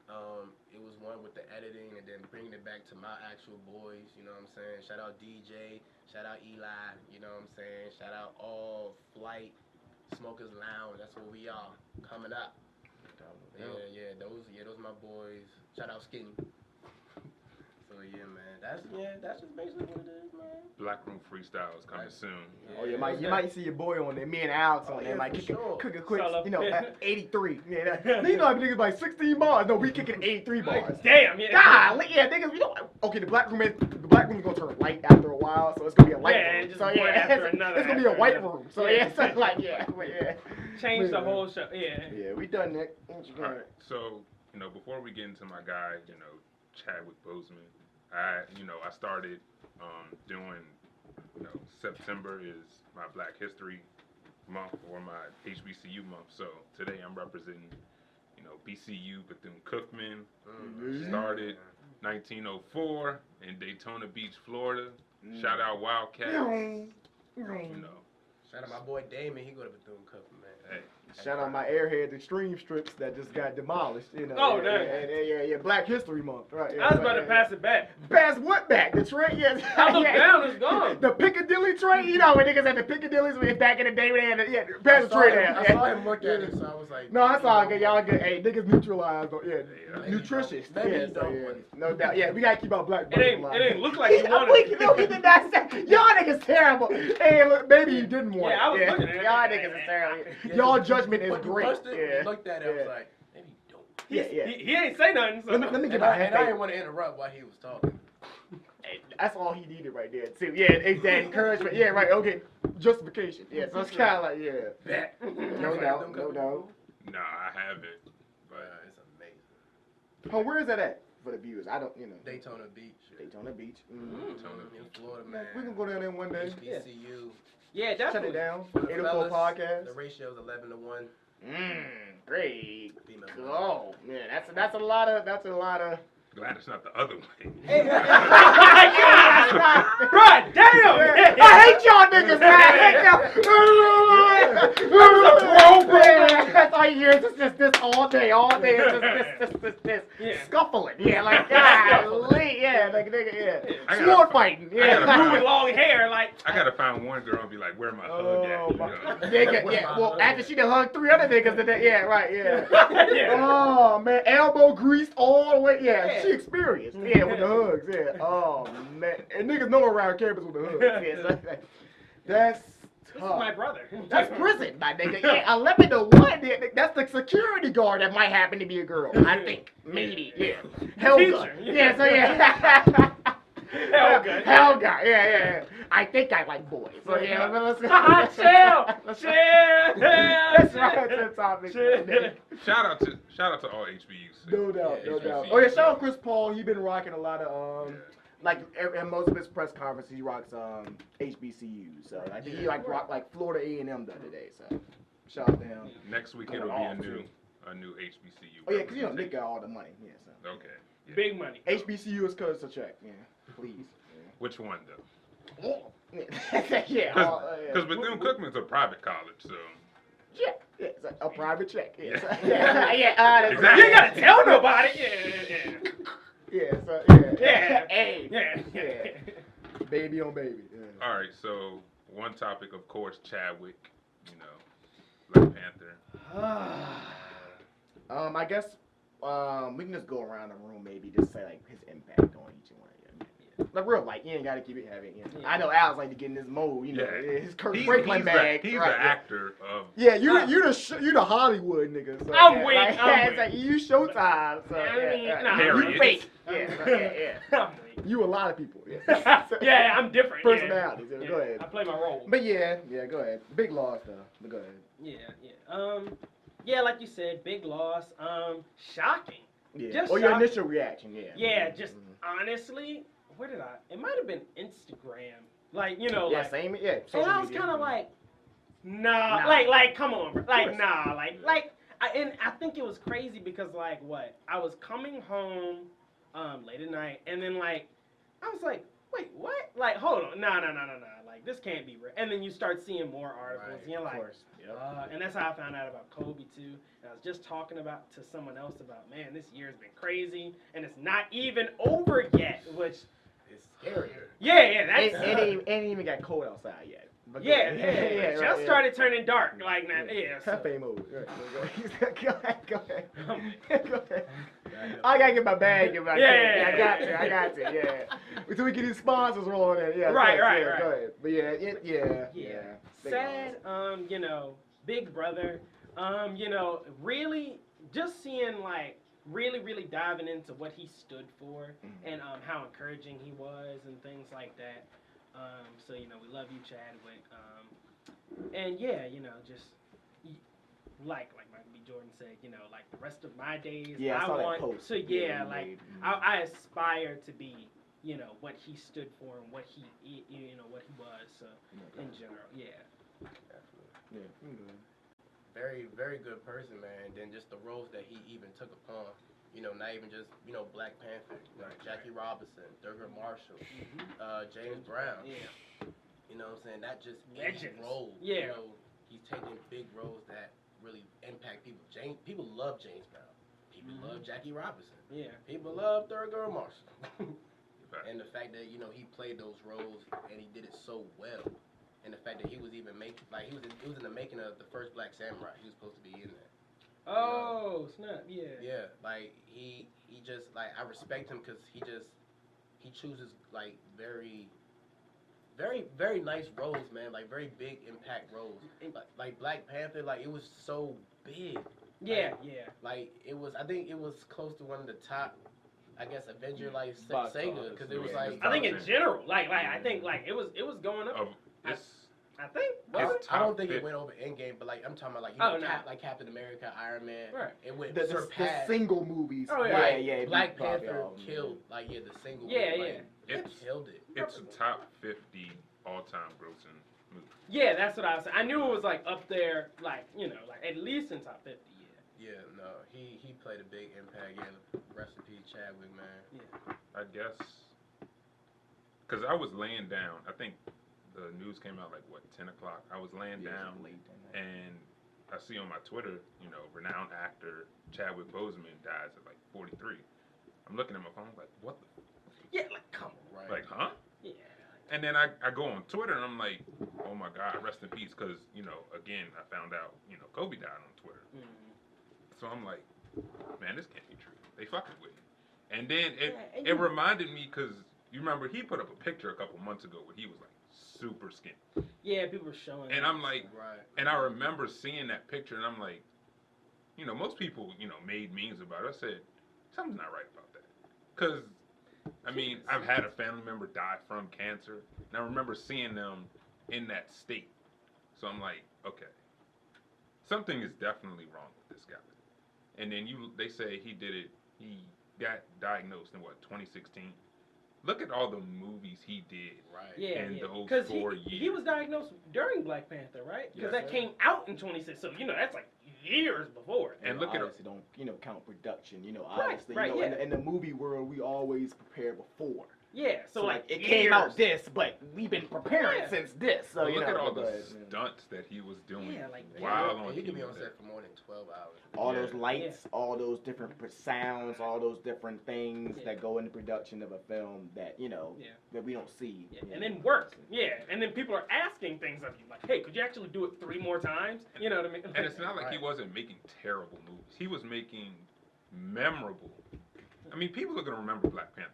Speaker 3: It was one with the editing and then bringing it back to my actual boys, you know what I'm saying? Shout out DJ, shout out Eli, you know what I'm saying? Shout out all Flight, Smokers Lounge, that's what we are, coming up. Yeah, those my boys. Shout out Skinny. So yeah, man, that's just basically what it is, man.
Speaker 4: Black Room Freestyle is coming soon.
Speaker 2: Oh, you might see your boy on there. Me and Alex on there, like kicking quick, at 83. Yeah, you know, niggas like 16 bars. No, we kicking 83 bars.
Speaker 5: Damn, yeah.
Speaker 2: God, yeah, niggas. Okay, the black room is gonna turn light after a while, so it's gonna be a light room.
Speaker 5: Just
Speaker 2: So
Speaker 5: one
Speaker 2: yeah,
Speaker 5: after another.
Speaker 2: it's gonna be a white
Speaker 5: another.
Speaker 2: room. So yeah, so like yeah.
Speaker 5: Change the whole show. Yeah.
Speaker 2: Yeah, we done, Nick.
Speaker 4: All right. So before we get into my guy, Chadwick Boseman, I started doing. September is my Black History Month or my HBCU month. So today I'm representing, BCU Bethune-Cookman. Started 1904 in Daytona Beach, Florida. Shout out Wildcats.
Speaker 3: Shout out my boy Damon, he go to Bethune-Cookman, man.
Speaker 2: Hey. Shout out my Airhead Extreme strips that just got demolished.
Speaker 5: Oh, damn.
Speaker 2: Yeah, Black History Month, right? Yeah,
Speaker 5: I was about to pass it back.
Speaker 2: Pass what back? The train? Yes.
Speaker 5: I looked down, it's gone.
Speaker 2: The Piccadilly train? You know when niggas at the Piccadillys back in the day when they had pass the train down.
Speaker 3: I saw him look at it, so I was like...
Speaker 2: No, that's all good. Y'all good. Hey, niggas neutralized. Nutritious.
Speaker 3: Maybe
Speaker 2: yeah,
Speaker 3: you don't.
Speaker 2: No doubt. Yeah, we gotta keep our black
Speaker 5: It
Speaker 2: brothers
Speaker 5: ain't
Speaker 2: alive.
Speaker 5: look like you wanted
Speaker 2: No, he did not say. Y'all niggas terrible. Hey, look, maybe you didn't want
Speaker 5: Yeah, I was
Speaker 2: it.
Speaker 5: looking at it.
Speaker 2: Y'all niggas is terrible. Y'all judgment is great.
Speaker 3: Yeah. Looked at it, I was like, maybe you don't.
Speaker 2: Yeah.
Speaker 5: He ain't say nothing. So.
Speaker 2: Let me get
Speaker 3: And
Speaker 2: my
Speaker 3: I
Speaker 2: head.
Speaker 3: didn't want to interrupt while he was talking.
Speaker 2: That's all he needed right there, too. Yeah, it's that encouragement. Yeah, right. Okay, justification. Yeah, so it's kind of like no doubt.
Speaker 4: Nah, I haven't. But
Speaker 3: It's amazing.
Speaker 2: Oh, where is that at for the viewers? I don't,
Speaker 3: Daytona Beach.
Speaker 2: Daytona Beach.
Speaker 3: In Florida, man.
Speaker 2: We can go down there one day.
Speaker 3: HBCU.
Speaker 5: Yeah,
Speaker 2: Shut
Speaker 5: definitely.
Speaker 2: it down.
Speaker 3: For the
Speaker 2: 804
Speaker 3: fellas,
Speaker 2: podcast.
Speaker 3: The ratio is 11-1.
Speaker 2: Great.
Speaker 3: Female.
Speaker 2: Oh man, that's a lot of.
Speaker 4: glad it's not the other way.
Speaker 5: God damn!
Speaker 2: I hate y'all niggas, man. I hate y'all. That's all you hear is this all day. It's this scuffling. Yeah, like golly, like nigga, sword fighting.
Speaker 5: Moving long hair, like.
Speaker 4: I gotta find one girl and be like, where my hug at?
Speaker 2: Nigga, well, after she done hugged 3 other niggas today,
Speaker 5: Yeah.
Speaker 2: Oh man, elbow greased all the way. Yeah, she experienced. Yeah, with the hugs. Yeah. Oh man, and niggas know around campus with the hugs. Yeah, so that's
Speaker 5: This is
Speaker 2: tough.
Speaker 5: my brother.
Speaker 2: That's prison, my nigga. Yeah, 11-1. That's the security guard that might happen to be a girl. I think maybe. Yeah. Helga.
Speaker 5: Teacher,
Speaker 2: Yeah. So yeah.
Speaker 5: Helga.
Speaker 2: Helga. Yeah. I think I like boys. So yeah. Let's go.
Speaker 5: Chill.
Speaker 2: That's right. That's topic.
Speaker 4: Shout out to all HBUs.
Speaker 2: No doubt. Oh yeah, shout out Chris Paul. He been rocking a lot of like in most of his press conferences, he rocks HBCUs. So I think he rocked like Florida A&M the other day. So shout out to him.
Speaker 4: Next week it'll be a new HBCU.
Speaker 2: Oh yeah, because Nick got all the money. Yeah. So.
Speaker 4: Okay. Yeah.
Speaker 5: Big money.
Speaker 2: HBCU is cut us a check. Yeah, please.
Speaker 4: Which one though?
Speaker 2: Yeah.
Speaker 4: Because Bethune-Cookman's a private college, so.
Speaker 2: Yeah, it's a private check. Yeah.
Speaker 4: Exactly.
Speaker 5: You ain't gotta tell nobody. Yeah.
Speaker 2: Baby on baby. Yeah.
Speaker 4: All right, so one topic, of course, Chadwick. Black Panther.
Speaker 2: I guess we can just go around the room, maybe just say like his impact on each one. Like real light, you ain't gotta keep it heavy. Yeah. I know Al's like to get in this mode, his Kurt Franklin bag.
Speaker 4: He's the actor of.
Speaker 2: Yeah, you the Hollywood nigga. So,
Speaker 5: I'm weak.
Speaker 2: It's like you Showtime. So you fake.
Speaker 5: I'm weak.
Speaker 2: You a lot of people. Yeah,
Speaker 5: Yeah, I'm different.
Speaker 2: Personalities. Yeah. Go ahead.
Speaker 5: I play my role.
Speaker 2: But yeah, go ahead. Big loss though. But go ahead.
Speaker 5: Yeah, like you said, big loss. Shocking.
Speaker 2: Yeah.
Speaker 5: Just
Speaker 2: Or your
Speaker 5: shocking.
Speaker 2: initial reaction. Yeah.
Speaker 5: Yeah, just honestly, where did I? It might have been Instagram. Like, like.
Speaker 2: Same. Yeah.
Speaker 5: And I was kind of like, nah. Like, come on, bro. Like, nah. And I think it was crazy because, I was coming home late at night, and then, I was like, wait, what? Like, hold on. Nah. like, this can't be real. And then you start seeing more articles,
Speaker 3: Right,
Speaker 5: and you're
Speaker 2: Of
Speaker 5: like,
Speaker 2: course. Yep.
Speaker 5: and that's how I found out about Kobe too. And I was just talking about to someone else about, man, this year's been crazy, and it's not even over yet. Which,
Speaker 3: It's scarier.
Speaker 5: yeah, that's
Speaker 2: It ain't even got cold outside yet. But
Speaker 5: yeah,
Speaker 2: right,
Speaker 5: just
Speaker 2: yeah.
Speaker 5: started turning dark like that. Yeah, so.
Speaker 2: Cafe mode. Right. Go ahead. Go ahead.
Speaker 3: Yeah,
Speaker 2: I gotta get my bag. Get my
Speaker 5: Yeah.
Speaker 2: I got to. Yeah. Until we get these sponsors rolling in. Yeah.
Speaker 5: Right.
Speaker 2: Go ahead. But yeah.
Speaker 5: Sad, you know, big brother, you know, really just seeing like really diving into what he stood for and how encouraging he was and things like that. So you know, we love you, Chadwick. And yeah, you know, just like Michael B. Jordan said, you know, like the rest of my days,
Speaker 2: Yeah, I saw that
Speaker 5: want
Speaker 2: post.
Speaker 5: to
Speaker 2: Yeah,
Speaker 5: like
Speaker 2: you made.
Speaker 5: I aspire to be, you know, what he stood for and what he, you know, what he was. So in general, yeah.
Speaker 3: Definitely.
Speaker 2: Yeah. I'm good.
Speaker 3: Very, very good person, man. And then just the roles that he even took upon. You know, not even just, you know, Black Panther, you know, Jackie Robinson, Thurgood Marshall, James Brown.
Speaker 5: Yeah.
Speaker 3: You know what I'm saying? That just
Speaker 5: Legends.
Speaker 3: role.
Speaker 5: Yeah.
Speaker 3: You know, he's taking big roles that really impact people. People love James Brown. People love Jackie Robinson.
Speaker 5: Yeah.
Speaker 3: People love Thurgood Marshall.
Speaker 4: Fact.
Speaker 3: And the fact that, you know, he played those roles and he did it so well. And the fact that he was even making, like, he was in the making of the first Black Samurai. He was supposed to be in there.
Speaker 5: Oh, snap, yeah.
Speaker 3: Yeah, like, he just, like, I respect him because he chooses, like, very nice roles, man. Like, very big impact roles. Like Black Panther, like, it was so big.
Speaker 5: Yeah,
Speaker 3: Like,
Speaker 5: yeah.
Speaker 3: Like, it was, I think it was close to one of the top, I guess, Avenger, like,
Speaker 2: Box
Speaker 3: Sega.
Speaker 2: office,
Speaker 3: Because it was,
Speaker 4: yeah.
Speaker 3: like,
Speaker 5: I think in general, like I think like it was going up.
Speaker 4: It's
Speaker 5: I think.
Speaker 3: well,
Speaker 4: it's
Speaker 3: I don't
Speaker 4: top
Speaker 3: think it
Speaker 4: 50.
Speaker 3: went over Endgame, but, like, I'm talking about, like, you
Speaker 5: Oh,
Speaker 3: know,
Speaker 5: no.
Speaker 3: like Captain America, Iron Man.
Speaker 5: Right.
Speaker 3: It went
Speaker 2: The
Speaker 3: surpassed.
Speaker 2: single movies.
Speaker 5: Oh, yeah.
Speaker 3: Right,
Speaker 2: Yeah.
Speaker 3: Black
Speaker 2: probably
Speaker 3: Panther
Speaker 2: all of them,
Speaker 3: killed, like, the single.
Speaker 5: Yeah,
Speaker 3: like,
Speaker 5: yeah.
Speaker 3: It killed it.
Speaker 4: It's a top 50 all-time grossing movie.
Speaker 5: Yeah, that's what I was saying. I knew it was like up there, like, you know, like at least in top 50.
Speaker 3: Yeah, no, he played a big impact. Yeah, rest in peace, Chadwick, man.
Speaker 5: Yeah.
Speaker 4: I guess because I was laying down. I think the news came out like what 10 o'clock. I was laying down and I see on my Twitter, you know, renowned actor Chadwick Boseman dies at like 43. I'm looking at my phone like, what the?
Speaker 5: Yeah, like come on.
Speaker 3: Right.
Speaker 4: Like, huh?
Speaker 5: Yeah.
Speaker 4: And then I go on Twitter and I'm like, oh my God, rest in peace. Because, you know, again, I found out, you know, Kobe died on Twitter. So I'm like, man, this can't be true. They fucking with me. And then it reminded me, because you remember he put up a picture a couple months ago where he was like super skinny.
Speaker 5: Yeah, people were showing.
Speaker 4: And I'm like,
Speaker 3: Right.
Speaker 4: and I remember seeing that picture and I'm like, you know, most people, you know, made memes about it. I said, something's not right about that. Because, I mean, I've had a family member die from cancer. And I remember seeing them in that state. So I'm like, okay, something is definitely wrong with this guy. And then they say he got diagnosed in 2016. Look at all the movies he did.
Speaker 3: Right.
Speaker 5: Yeah,
Speaker 4: in
Speaker 5: yeah.
Speaker 4: those
Speaker 5: Because
Speaker 4: 4
Speaker 5: he
Speaker 4: years.
Speaker 5: was diagnosed during Black Panther, right? Because
Speaker 4: Yes,
Speaker 5: that
Speaker 3: sir.
Speaker 5: came out in 26. So you know that's like years before.
Speaker 4: And look at
Speaker 2: obviously don't count production. You know,
Speaker 5: Right,
Speaker 2: obviously,
Speaker 5: right,
Speaker 2: you know,
Speaker 5: yeah.
Speaker 2: in the movie world, we always prepare before.
Speaker 5: Yeah. So like
Speaker 2: it
Speaker 5: years.
Speaker 2: came out this, but we've been preparing
Speaker 5: Yeah.
Speaker 2: since this. So
Speaker 4: look
Speaker 2: you know,
Speaker 4: at all the
Speaker 2: but,
Speaker 4: stunts that he was doing
Speaker 5: Yeah, like,
Speaker 4: while
Speaker 3: And
Speaker 4: on
Speaker 3: he could be
Speaker 4: TV.
Speaker 3: on set for more than 12 hours.
Speaker 2: all
Speaker 4: Yeah.
Speaker 2: those lights, all those different sounds, all those different things
Speaker 5: Yeah.
Speaker 2: that go into production of a film that you know
Speaker 5: Yeah.
Speaker 2: that we don't see.
Speaker 5: Yeah,
Speaker 2: you
Speaker 5: and
Speaker 2: know.
Speaker 5: then work. Yeah, and then people are asking things of you like, "Hey, could you actually do it 3 more times?" You know what I mean?
Speaker 4: And it's not like he
Speaker 3: Right.
Speaker 4: wasn't making terrible movies. He was making memorable. I mean, people are gonna remember Black Panther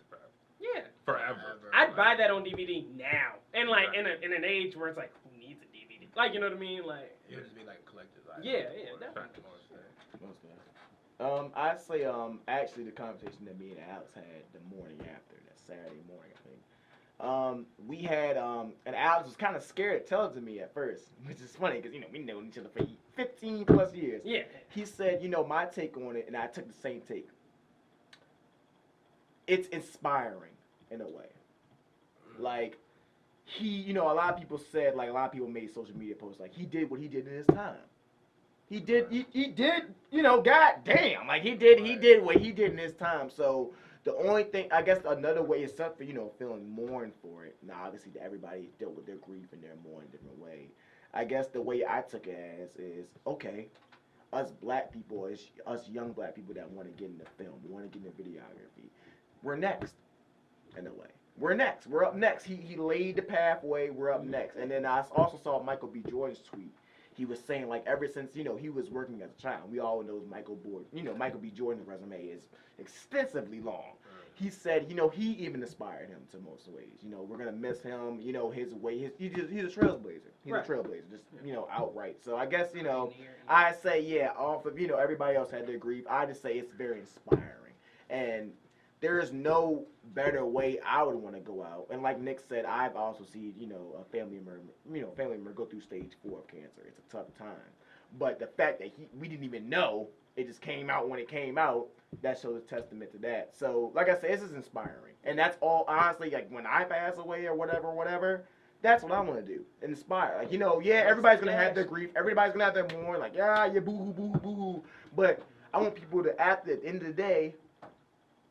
Speaker 5: Yeah,
Speaker 4: forever.
Speaker 5: I'd buy that on DVD now, and like in an age where it's like, who needs a DVD? Like, you know what I mean? Like,
Speaker 3: It would just be like collector's item.
Speaker 5: Yeah,
Speaker 3: Or
Speaker 5: definitely.
Speaker 3: more stuff.
Speaker 2: Most definitely. I'd say actually the conversation that me and Alex had the morning after, that Saturday morning, I think. We had and Alex was kind of scared to tell it to me at first, which is funny because you know we know each other for 15 plus years.
Speaker 5: yeah,
Speaker 2: He said, you know, my take on it, and I took the same take. It's inspiring in a way. Like you know, a lot of people said, like a lot of people made social media posts, like he did what he did in his time. He did, you know, goddamn, like he did what he did in his time. So The only thing, I guess, another way is for feeling mourn for it. Now, obviously, everybody dealt with their grief and their mourn in a different way. I guess the way I took it as is, okay, us black people, us young black people that want to get into film, we want to get into videography, we're next, in a way. We're next. We're up next. He laid the pathway. We're up next. And then I also saw Michael B. Jordan's tweet. He was saying, like, ever since, he was working as a child, we all know Michael B. Jordan's resume is extensively long. He said, he even inspired him to most ways. We're going to miss him, his way. He's a trailblazer. He's a trailblazer, just, outright. So I guess, I say, yeah, off of, everybody else had their grief. I just say it's very inspiring. And there is no better way I would want to go out. And like Nick said, I've also seen, a family member go through stage 4 of cancer. It's a tough time. But the fact that we didn't even know, it just came out when it came out, that shows a testament to that. So, like I said, this is inspiring. And that's all, honestly, like when I pass away or whatever, that's what I want to do. Inspire. Like, everybody's going to have their grief. Everybody's going to have their mourn. Like, yeah, boo-hoo, boo-hoo, boo-hoo. But I want people to, at the end of the day,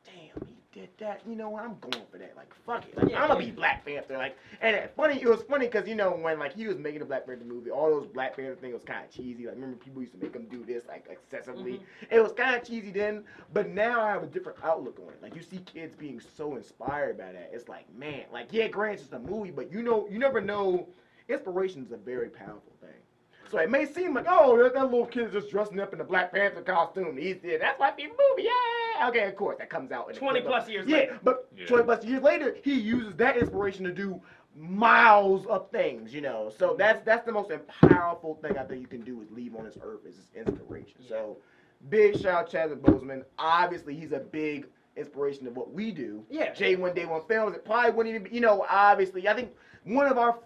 Speaker 2: damn, he did that. I'm going for that. Like, fuck it. Like, I'm going to be Black Panther. Like, and it was funny because, when, like, he was making the Black Panther movie, all those Black Panther things was kind of cheesy. Like, remember people used to make him do this, like, excessively. Mm-hmm. It was kind of cheesy then, but now I have a different outlook on it. Like, you see kids being so inspired by that. It's like, man, like, yeah, granted, it's just a movie, but you never know. Inspiration is a very powerful thing. So it may seem like, oh, that little kid is just dressing up in the Black Panther costume. That's my favorite movie. Yeah. Okay, of course, that comes out in
Speaker 5: 20 plus years later.
Speaker 2: Yeah, but 20 plus years later, he uses that inspiration to do miles of things, So that's the most powerful thing I think you can do is leave on this earth is inspiration. Yeah. So big shout out Chadwick Boseman. Obviously, he's a big inspiration of what we do.
Speaker 5: Yeah.
Speaker 2: J1 Day 1 Films. It probably wouldn't even be, obviously, I think one of our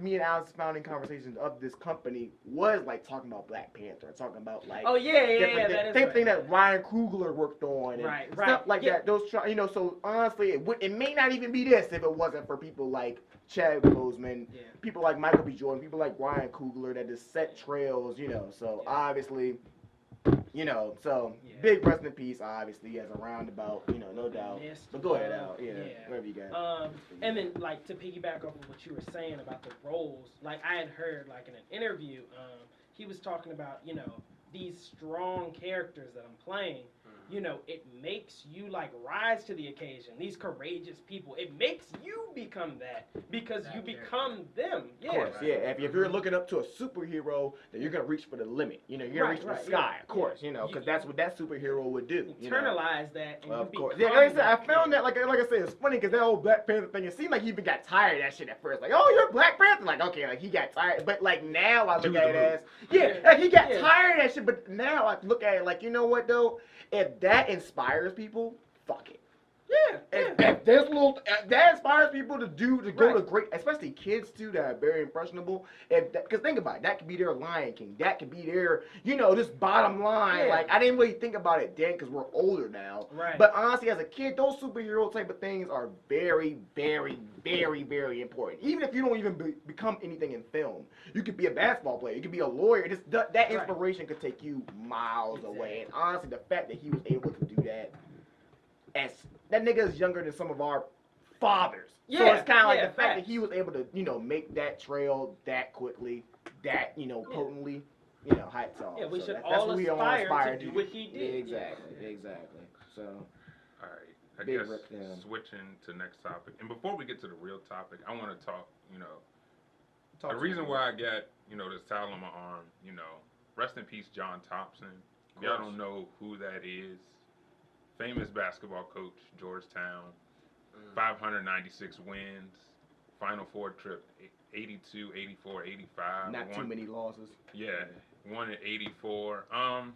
Speaker 2: me and Alex's founding conversations of this company was like talking about Black Panther, talking about like same thing that Ryan Coogler worked on and stuff like that. Those so honestly, it may not even be this if it wasn't for people like Chadwick Boseman, people like Michael B. Jordan, people like Ryan Coogler that just set trails, So obviously. Big rest in peace, obviously, as a roundabout, no doubt. But go ahead, Al. Whatever you got.
Speaker 5: And then, like, to piggyback off of what you were saying about the roles, like, I had heard, like, in an interview, he was talking about, these strong characters that I'm playing, it makes you, like, rise to the occasion. These courageous people, it makes you become that because you become them.
Speaker 2: Yeah. Of course, yeah. If you're looking up to a superhero, then you're going to reach for the limit. You're going to reach for the sky, of course, because that's what that superhero would do.
Speaker 5: Internalize that and
Speaker 2: of
Speaker 5: you
Speaker 2: course.
Speaker 5: become
Speaker 2: Like I said, I found that, like I said, it's funny because that old Black Panther thing, it seemed like he even got tired of that shit at first. Like, oh, you're Black Panther. Like, okay, like he got tired. But, like, now I look at it as, like he got tired of that shit. But now I look at it like, you know what, though? If that inspires people, fuck it. If there's that inspires people to go to great, especially kids too that are very impressionable. Because think about it, that could be their Lion King, that could be their, this bottom line. Like I didn't really think about it then because we're older now.
Speaker 5: Right.
Speaker 2: But honestly, as a kid, those superhero type of things are very, very, very, very important. Even if you don't even become anything in film, you could be a basketball player, you could be a lawyer. Just that inspiration could take you miles away. And honestly, the fact that he was able to do that. As that nigga is younger than some of our fathers. So it's kind of like the fact that he was able to, make that trail that quickly, that, potently, hats off.
Speaker 5: Yeah, we should
Speaker 2: that's
Speaker 5: all
Speaker 2: what we
Speaker 5: aspire to do what he did.
Speaker 2: Exactly. So.
Speaker 4: All right. I guess switching to next topic. And before we get to the real topic, I want to talk, the reason why I got, this towel on my arm, rest in peace, John Thompson. If y'all don't know who that is. Famous basketball coach, Georgetown, 596 wins, Final Four trip, 82, 84, 85.
Speaker 2: Not too many losses.
Speaker 4: Yeah, won in 84.
Speaker 2: Only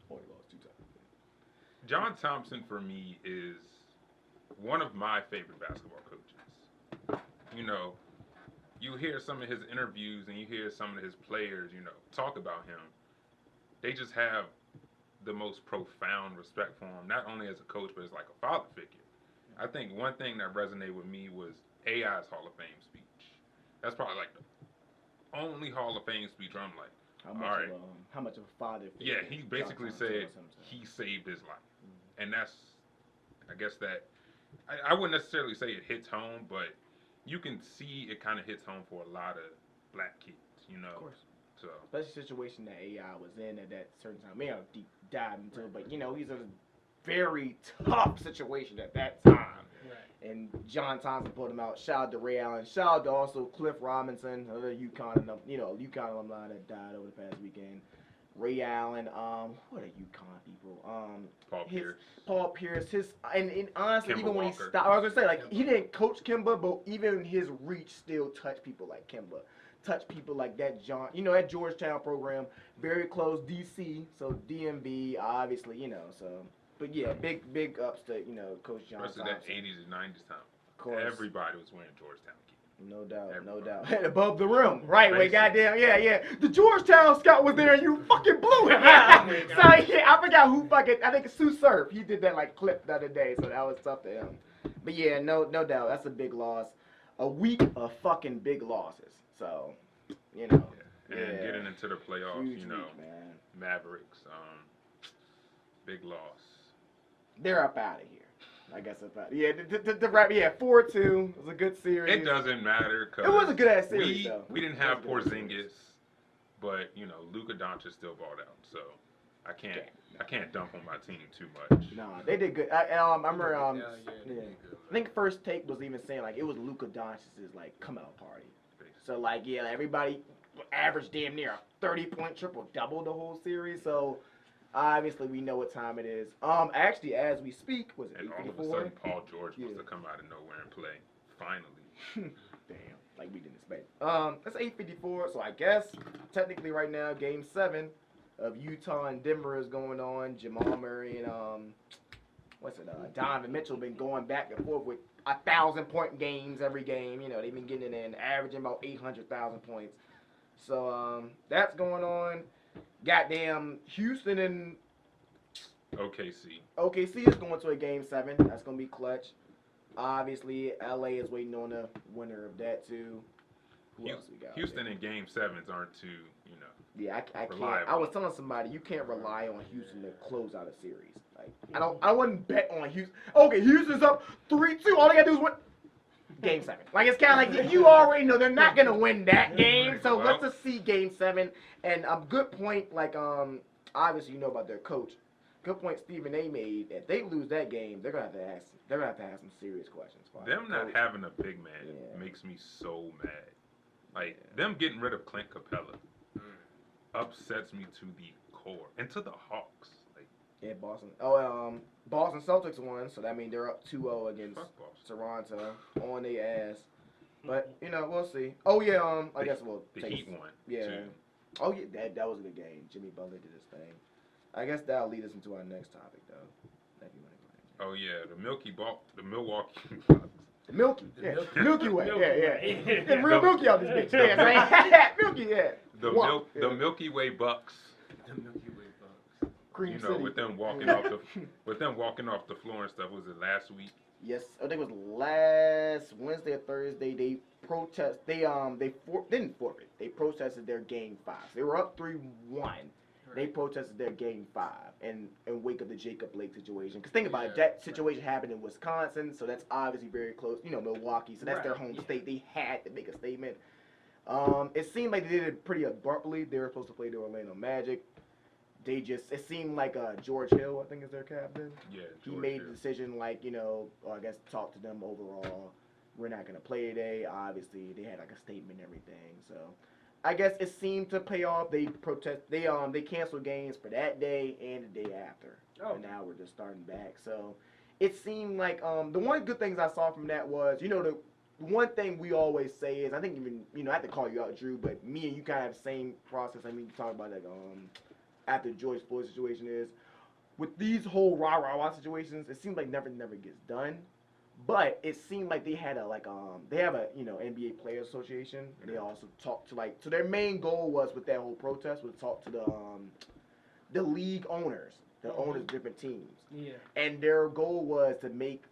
Speaker 2: lost 2 times.
Speaker 4: John Thompson, for me, is one of my favorite basketball coaches. You hear some of his interviews and you hear some of his players, talk about him. They just have the most profound respect for him, not only as a coach, but as like a father figure. I think one thing that resonated with me was AI's Hall of Fame speech. That's probably like the only Hall of Fame speech where I'm like,
Speaker 2: how much of a father figure?
Speaker 4: Yeah, he basically said he saved his life. and that's, I guess that, I wouldn't necessarily say it hits home, but you can see it kind of hits home for a lot of black kids, you know.
Speaker 2: Of course.
Speaker 4: So.
Speaker 2: Especially the situation that AI was in at that certain time. Maybe I'll deep dive into it, but you know, he's in a very tough situation at that time.
Speaker 5: Right.
Speaker 2: And John Thompson pulled him out. Shout out to Ray Allen. Shout out to also Cliff Robinson, another UConn alumni that died over the past weekend. Ray Allen, what are UConn people? Paul Pierce. And honestly,
Speaker 4: Kemba
Speaker 2: even when
Speaker 4: Walker.
Speaker 2: he stopped, I was gonna say like he didn't coach Kimba, but even his reach still touched people like Kimba. Touch people like that John, that Georgetown program, very close, DC, so DMV, obviously, so, but yeah, big ups to, Coach John Thompson.
Speaker 4: Especially that 80s and 90s time.
Speaker 2: Of course.
Speaker 4: Everybody was wearing Georgetown gear.
Speaker 2: No doubt,
Speaker 4: Everybody.
Speaker 2: no doubt. And above the rim, right, where
Speaker 4: Basic.
Speaker 2: goddamn, yeah. The Georgetown scout was there and you fucking blew it. So, yeah, I forgot who I think Sue Surf, he did that, clip the other day, so that was tough to him. But yeah, no doubt, that's a big loss. A week of fucking big losses. So,
Speaker 4: And getting into the playoffs,
Speaker 2: Huge week, man.
Speaker 4: Mavericks, big loss.
Speaker 2: They're up out of here. I guess up out. Yeah, the wrap. Yeah, 4-2. It was a good series.
Speaker 4: It doesn't matter because
Speaker 2: it was a good ass series. Though.
Speaker 4: We didn't have Porzingis, but Luka Doncic still balled out, so I can't dump on my team too much.
Speaker 2: Nah, they did good. I remember.
Speaker 3: They did good.
Speaker 2: I think First Take was even saying it was Luka Doncic's come out party. So everybody averaged damn near a 30-point triple-double the whole series. So obviously we know what time it is. Actually, as we speak, was it 8:54?
Speaker 4: And all of a sudden, Paul George must have come out of nowhere and play. Finally.
Speaker 2: Damn, we didn't expect. It's 8:54, so I guess technically right now, Game 7 of Utah and Denver is going on. Jamal Murray and Donovan Mitchell been going back and forth with 1,000-point games every game. They've been getting it in, averaging about 800,000 points. So that's going on. Goddamn Houston and
Speaker 4: OKC.
Speaker 2: OKC is going to a Game 7. That's going to be clutch. Obviously, LA is waiting on the winner of that too. Who else we got?
Speaker 4: Houston in Game 7s aren't too,
Speaker 2: Yeah, I can't.
Speaker 4: reliable.
Speaker 2: I was telling somebody you can't rely on Houston to close out a series. I wouldn't bet on Houston. Okay, Houston's up 3-2. All they gotta do is win. Game 7. It's kind of you already know they're not gonna win that game. So let's just see Game 7. And good point. Obviously you know about their coach. Good point Stephen A. made. If they lose that game, they're gonna have to ask. They're gonna have to ask some serious questions.
Speaker 4: Them not having a big man makes me so mad. Them getting rid of Clint Capella upsets me to the core and to the Hawks.
Speaker 2: Yeah, Boston. Boston Celtics won, so that means they're up 2-0 against Toronto on their ass. But we'll see. Oh yeah, I guess we'll
Speaker 4: the
Speaker 2: take
Speaker 4: Heat won.
Speaker 2: Yeah.
Speaker 4: Too.
Speaker 2: Oh yeah, that was a good game. Jimmy Butler did his thing. I guess that'll lead us into our next topic though. If you want to go ahead.
Speaker 4: Oh yeah, the Milwaukee Bucks.
Speaker 2: The Milky Way.
Speaker 5: Milky
Speaker 2: Yeah.
Speaker 5: Way.
Speaker 2: Getting real milky out this bitch. Yeah, Milky, yeah.
Speaker 4: The Milky Way Bucks.
Speaker 3: The Milky Way Bucks.
Speaker 2: Cream City.
Speaker 4: With them walking off the floor and stuff. Was it last week?
Speaker 2: Yes, I think it was last Wednesday or Thursday. They protest. They didn't forfeit. They protested their Game 5. They were up 3-1. They protested their Game 5 in wake of the Jacob Lake situation. Because think about it, that situation happened in Wisconsin, so that's obviously very close. Milwaukee, so that's their home state. They had to make a statement. It seemed like they did it pretty abruptly. They were supposed to play the Orlando Magic. It seemed like George Hill, I think is their captain.
Speaker 4: Yeah,
Speaker 2: he made the decision or I guess talk to them overall. We're not going to play today. Obviously, they had a statement and everything. So I guess it seemed to pay off. They canceled games for that day and the day after. Oh. And now we're just starting back. So it seemed like the one good things I saw from that was, the one thing we always say is, I think even, I have to call you out, Drew, but me and you kind of have the same process. I mean, you talk about after the George Floyd situation is, with these whole rah-rah situations, it seems like never gets done. But it seemed like they had they have a NBA Players Association. And they also talked to so their main goal was with that whole protest was to talk to the league owners, the owners of different teams.
Speaker 5: Yeah.
Speaker 2: And their goal was to make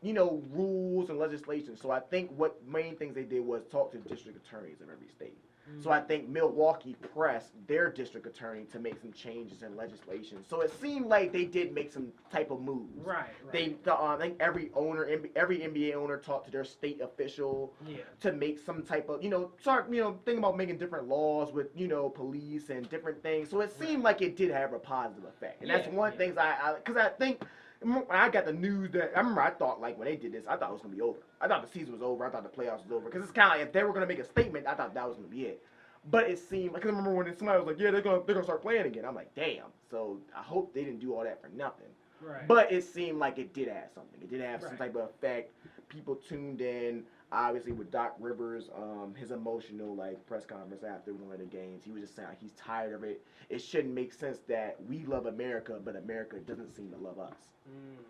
Speaker 2: rules and legislation. So I think what main things they did was talk to district attorneys of every state. So I think Milwaukee pressed their district attorney to make some changes in legislation. So it seemed like they did make some type of moves.
Speaker 5: Right.
Speaker 2: I think every NBA owner talked to their state official to make some type of, think about making different laws with, police and different things. So it seemed like it did have a positive effect. And that's one of the things because I think when I got the news that, I thought like when they did this, I thought it was going to be over. I thought the season was over. I thought the playoffs was over. Because it's kind of like if they were going to make a statement, I thought that was going to be it. But it seemed, like, I remember when somebody was like, yeah, they're gonna start playing again. I'm like, damn. So I hope they didn't do all that for nothing.
Speaker 5: Right.
Speaker 2: But it seemed like it did have something. It did have some type of effect. People tuned in. Obviously, with Doc Rivers, his emotional press conference after one of the games, he was just saying like, he's tired of it. It shouldn't make sense that we love America, but America doesn't seem to love us.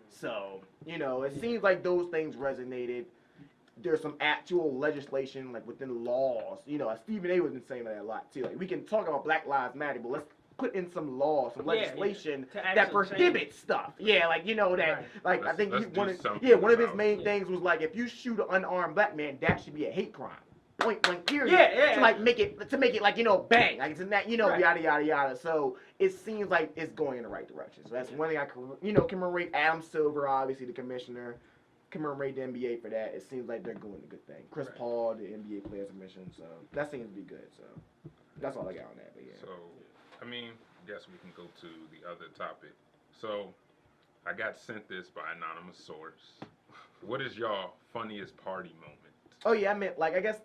Speaker 2: So it seems like those things resonated. There's some actual legislation within laws. Stephen A. was been saying that a lot too. Like we can talk about Black Lives Matter, but let's put in some laws, some legislation that prohibits stuff. Yeah, that. Like I think one of his main things was like if you shoot an unarmed black man, that should be a hate crime. Point blank period. To make it bang, like it's in that yada yada yada. So it seems like it's going in the right direction. So that's one thing I commemorate Adam Silver, obviously the commissioner. Commemorate the NBA for that. It seems like they're doing a good thing. Chris Paul, the NBA Players Commission, so that seems to be good. So that's all I got on that. But
Speaker 4: So, I guess we can go to the other topic. So, I got sent this by anonymous source. What is y'all funniest party moment?
Speaker 2: Oh yeah, I meant I guess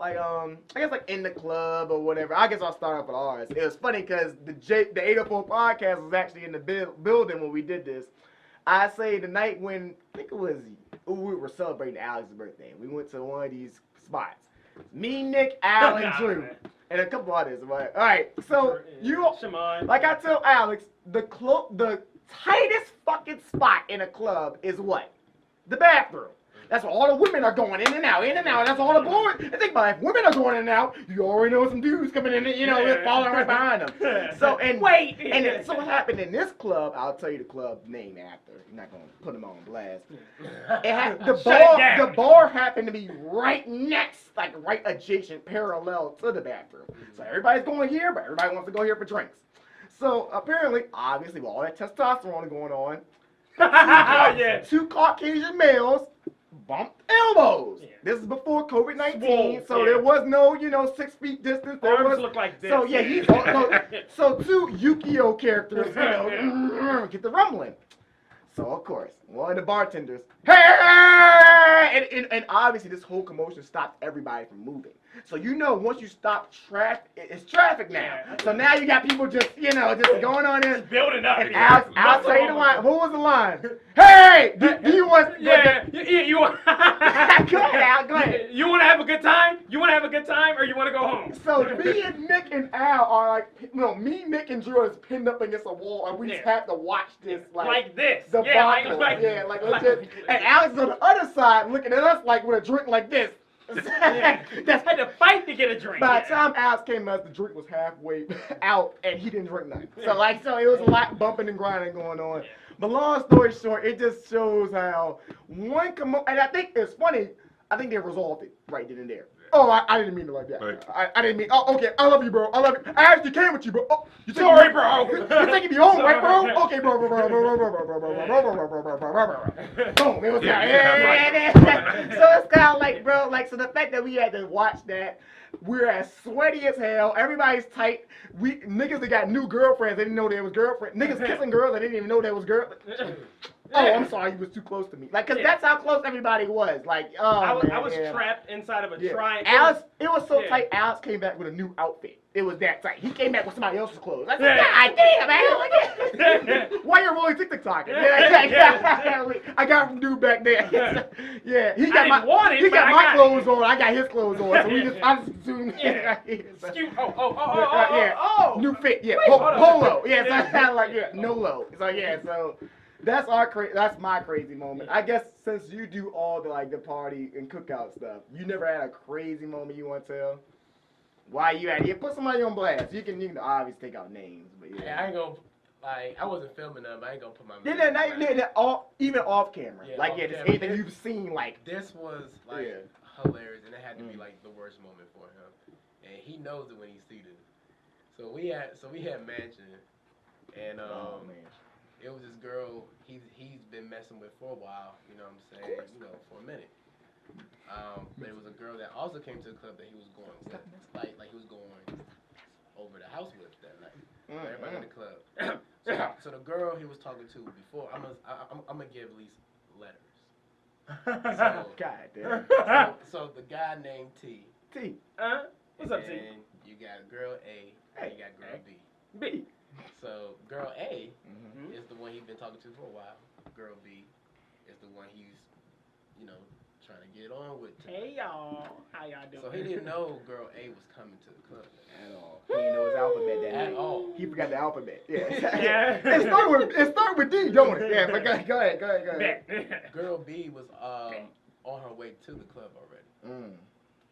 Speaker 2: in the club or whatever. I guess I'll start off with ours. It was funny because the 804 podcast was actually in the building when we did this. I say the night when I think it was. We were celebrating Alex's birthday. We went to one of these spots. Me, Nick, Al, and Drew, and a couple others. But all right, so like I tell Alex, the tightest fucking spot in a club is what? The bathroom. That's where all the women are going in and out. That's all the boys. And think about it, if women are going in and out, you already know some dudes coming in and, following right behind them. So, and so what happened in this club, I'll tell you the club name after. I'm not going to put them on blast. The bar happened to be right next, right adjacent, parallel to the bathroom. So everybody's going here, but everybody wants to go here for drinks. So apparently, obviously, with all that testosterone going on, two Caucasian males bumped elbows. This is before COVID-19, so there was no, 6 feet distance.
Speaker 5: Arms look like this.
Speaker 2: So so two Yu-Gi-Oh characters, get the rumbling. So of course, one of the bartenders, hey! And obviously this whole commotion stopped everybody from moving. So once you stop traffic, it's traffic now. So now you got people just going on in.
Speaker 5: It's building up.
Speaker 2: And I'll tell you the line. What was the line? Hey, do you want?
Speaker 5: You want?
Speaker 2: Go ahead, Al. Go ahead.
Speaker 5: You want to have a good time? You want to have a good time, or you want to go home?
Speaker 2: So me and Nick and Al are me, Nick, and Drew is pinned up against a wall, and we just have to watch this
Speaker 5: like this.
Speaker 2: The legit. And Alex is on the other side looking at us with a drink like this.
Speaker 5: That's had to fight to get a drink.
Speaker 2: By the time Alex came out, the drink was halfway out, and he didn't drink nothing. So it was a lot bumping and grinding going on. But long story short, it just shows how and I think it's funny. I think they resolved it right then and there. Oh, I didn't mean it like that. I didn't mean. Oh, okay. I love you, bro. I love you. I actually came with you, bro. Oh, sorry, bro. You're taking me home, right, bro? Okay, bro. Boom. It was so it's kind of like, bro. So the fact that we had to watch that, we're as sweaty as hell. Everybody's tight. Niggas that got new girlfriends, they didn't know they was girlfriends. Niggas kissing girls, they didn't even know they was girls. Oh, I'm sorry, you was too close to me. Cause that's how close everybody was. I
Speaker 5: was trapped inside of a triangle.
Speaker 2: Alex, it was so tight. Alex came back with a new outfit. It was that tight. He came back with somebody else's clothes. I said, God damn, man. Why you really TikToking? I got from dude back there. He got my clothes on. I got his clothes on. So I just assumed. New fit. Polo. Nolo. So that's my crazy moment. I guess since you do all the party and cookout stuff, you never had a crazy moment you want to tell? Why you at here? Put somebody on blast. You can obviously take out names, but
Speaker 3: I ain't gonna I wasn't filming them. I ain't gonna put my.
Speaker 2: Even off camera. Just anything you've seen
Speaker 3: This was hilarious, and it had to be the worst moment for him. and he knows it when he sees it. So we had mansion, and it was this girl he's been messing with for a while. You know what I'm saying? You know, for a minute. But it was a girl that also came to the club that he was going with, like he was going over the house with that night. Everybody in the club. So the girl he was talking to before, I'm gonna give at least letters. So,
Speaker 2: God damn.
Speaker 3: so the guy named T.
Speaker 5: What's up, T?
Speaker 3: And you got girl A, and you got girl B.
Speaker 5: B.
Speaker 3: So girl A is the one he's been talking to for a while. Girl B is the one he's, you know, trying to get on with.
Speaker 5: Hey y'all, how y'all doing?
Speaker 3: So he didn't know girl A was coming to the club
Speaker 2: At all. He didn't know his alphabet that
Speaker 3: at
Speaker 2: day.
Speaker 3: all.
Speaker 2: He forgot the alphabet. Yeah. It started with D, don't it? Yeah, but go ahead.
Speaker 3: Girl B was on her way to the club already.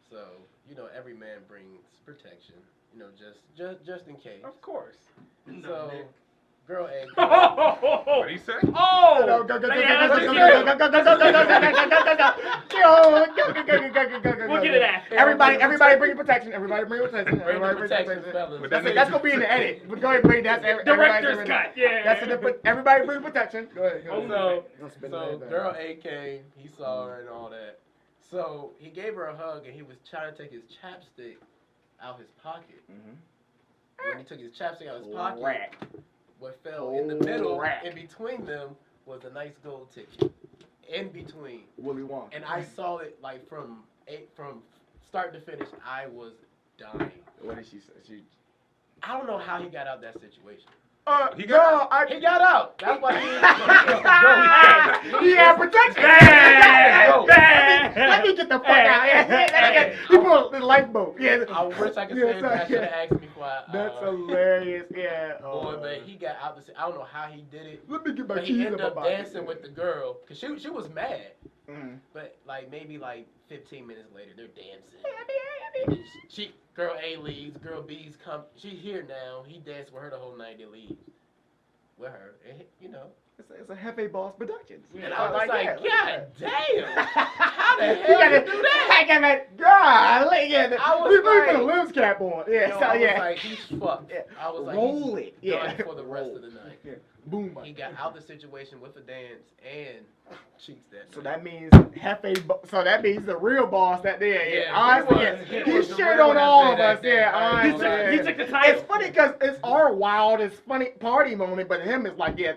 Speaker 3: So, you know, every man brings protection, you know, just in case.
Speaker 5: Of course.
Speaker 3: So, girl A.
Speaker 4: What he say?
Speaker 5: Oh! We'll get it after.
Speaker 2: Everybody bring protection. Everybody bring protection.
Speaker 3: Bring the protection, fellas.
Speaker 2: That's gonna be in the edit. But go ahead, bring that.
Speaker 5: Director's cut, yeah.
Speaker 2: That's it. Everybody bring protection. Go ahead.
Speaker 3: So girl A came, he saw her and all that. So he gave her a hug and he was trying to take his chapstick out his pocket. When he took his chapstick out his pocket, what fell in the middle, in between them, was a nice gold ticket. In between.
Speaker 2: Willy Wonka.
Speaker 3: And I saw it like from start to finish. I was dying.
Speaker 2: What did she say?
Speaker 3: I don't know how he got out that situation.
Speaker 4: He got
Speaker 3: out. That's why
Speaker 2: he had protection. Let me get the fuck out. He pulled the lifeboat. Yeah.
Speaker 3: I wish I could say that. I should have asked before.
Speaker 2: That's hilarious. Yeah.
Speaker 3: Boy, but he got out. I don't know how he did it.
Speaker 2: Let me get my
Speaker 3: But
Speaker 2: keys
Speaker 3: he
Speaker 2: in
Speaker 3: ended
Speaker 2: my
Speaker 3: up
Speaker 2: pocket.
Speaker 3: dancing with the girl because she was mad. But maybe 15 minutes later, they're dancing. Girl A leaves. Girl B's come. She's here now. He danced with her the whole night. They leave with her. And, you know.
Speaker 2: It's a Jèfe Boss Productions.
Speaker 3: And I was like, God damn!
Speaker 2: How
Speaker 3: the hell you do that?
Speaker 2: God, we
Speaker 3: like,
Speaker 2: put a lens cap on. Yeah,
Speaker 3: yo,
Speaker 2: so,
Speaker 3: I was
Speaker 2: yeah.
Speaker 3: like, he's fucked.
Speaker 2: Yeah.
Speaker 3: I was like,
Speaker 2: roll
Speaker 3: he's
Speaker 2: it. Yeah.
Speaker 3: done for the rest of the night.
Speaker 2: Yeah. Boom.
Speaker 3: He got out the situation with a dance and cheeks that
Speaker 2: So
Speaker 3: night.
Speaker 2: that means so that means the real boss that day. Yeah. Honestly, he shared on all of us. Yeah, honestly.
Speaker 5: He took the title.
Speaker 2: It's funny because it's our wildest funny party moment, but him is like, I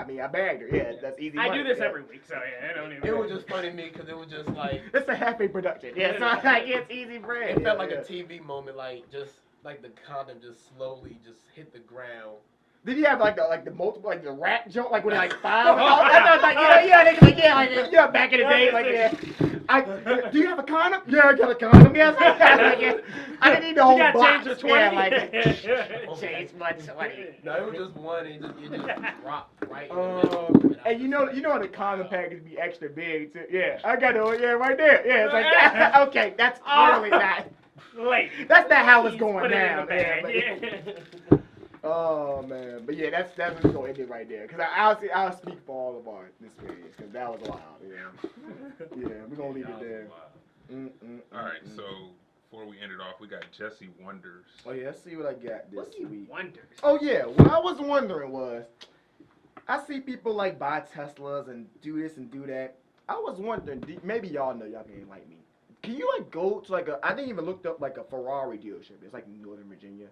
Speaker 2: mean, I bagged her. Yeah, that's easy.
Speaker 5: I
Speaker 2: money.
Speaker 5: do this
Speaker 2: Yeah.
Speaker 5: every week, so yeah, I don't even.
Speaker 3: It was just funny to me because it was just like
Speaker 2: It's a Jèfe production. Yeah, so like it's easy bread.
Speaker 3: it felt like a TV moment, like the condom just slowly just hit the ground.
Speaker 2: Did you have like the multiple the rat jump like with like 5? That's like back in the day like do you have a condom? Yeah, I got a condom. Yes, I didn't need the whole box.
Speaker 5: Change the 20.
Speaker 2: Yeah, change my 20.
Speaker 3: No, it was just one. It just dropped right in the middle.
Speaker 2: And you know the condom package be extra big too. Yeah, I got it. Yeah, right there. Yeah, it's like that. Okay, that's really not.
Speaker 5: Late.
Speaker 2: That's not how it's
Speaker 5: Please
Speaker 2: going
Speaker 5: put it in
Speaker 2: down.
Speaker 5: the bag.
Speaker 2: Yeah, oh man, but yeah, that's just gonna end it right there. Cause I'll speak for all of our experience, cause that was wild. Yeah, we're gonna leave it there.
Speaker 4: All right, so before we end it off, we got Jesse Wonders.
Speaker 2: Oh yeah, let's see what I got this week.
Speaker 5: Wonders.
Speaker 2: Oh yeah, what I was wondering was, I see people like buy Teslas and do this and do that. I was wondering, maybe y'all know, y'all can enlighten me. Can you like go to I didn't even look up like a Ferrari dealership. It's like Northern Virginia.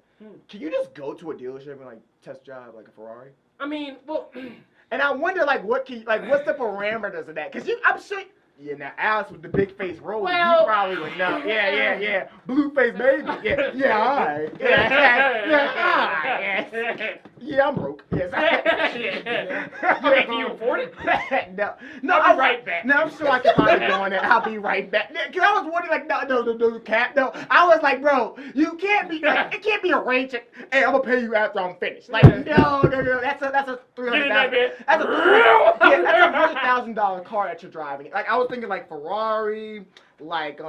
Speaker 2: Can you just go to a dealership and like test drive like a Ferrari?
Speaker 5: I mean, well,
Speaker 2: And I wonder what's the parameters of that? Cause I'm sure. Yeah, now Alice with the big face roll, you probably would know. Yeah. Blue face baby. Yeah, all right. Yeah, I'm broke. Yes.
Speaker 5: Can you afford it?
Speaker 2: No,
Speaker 5: I'll be right back.
Speaker 2: No, I'm sure I can probably go on that. I'll be right back. Cause I was wondering no, Cap. No, I was like, bro, you can't be like, it can't be arranged. Hey, I'm gonna pay you after I'm finished. Like, no. That's a $300,000. That's a $100,000 car that you're driving. Like, I was thinking like Ferrari, like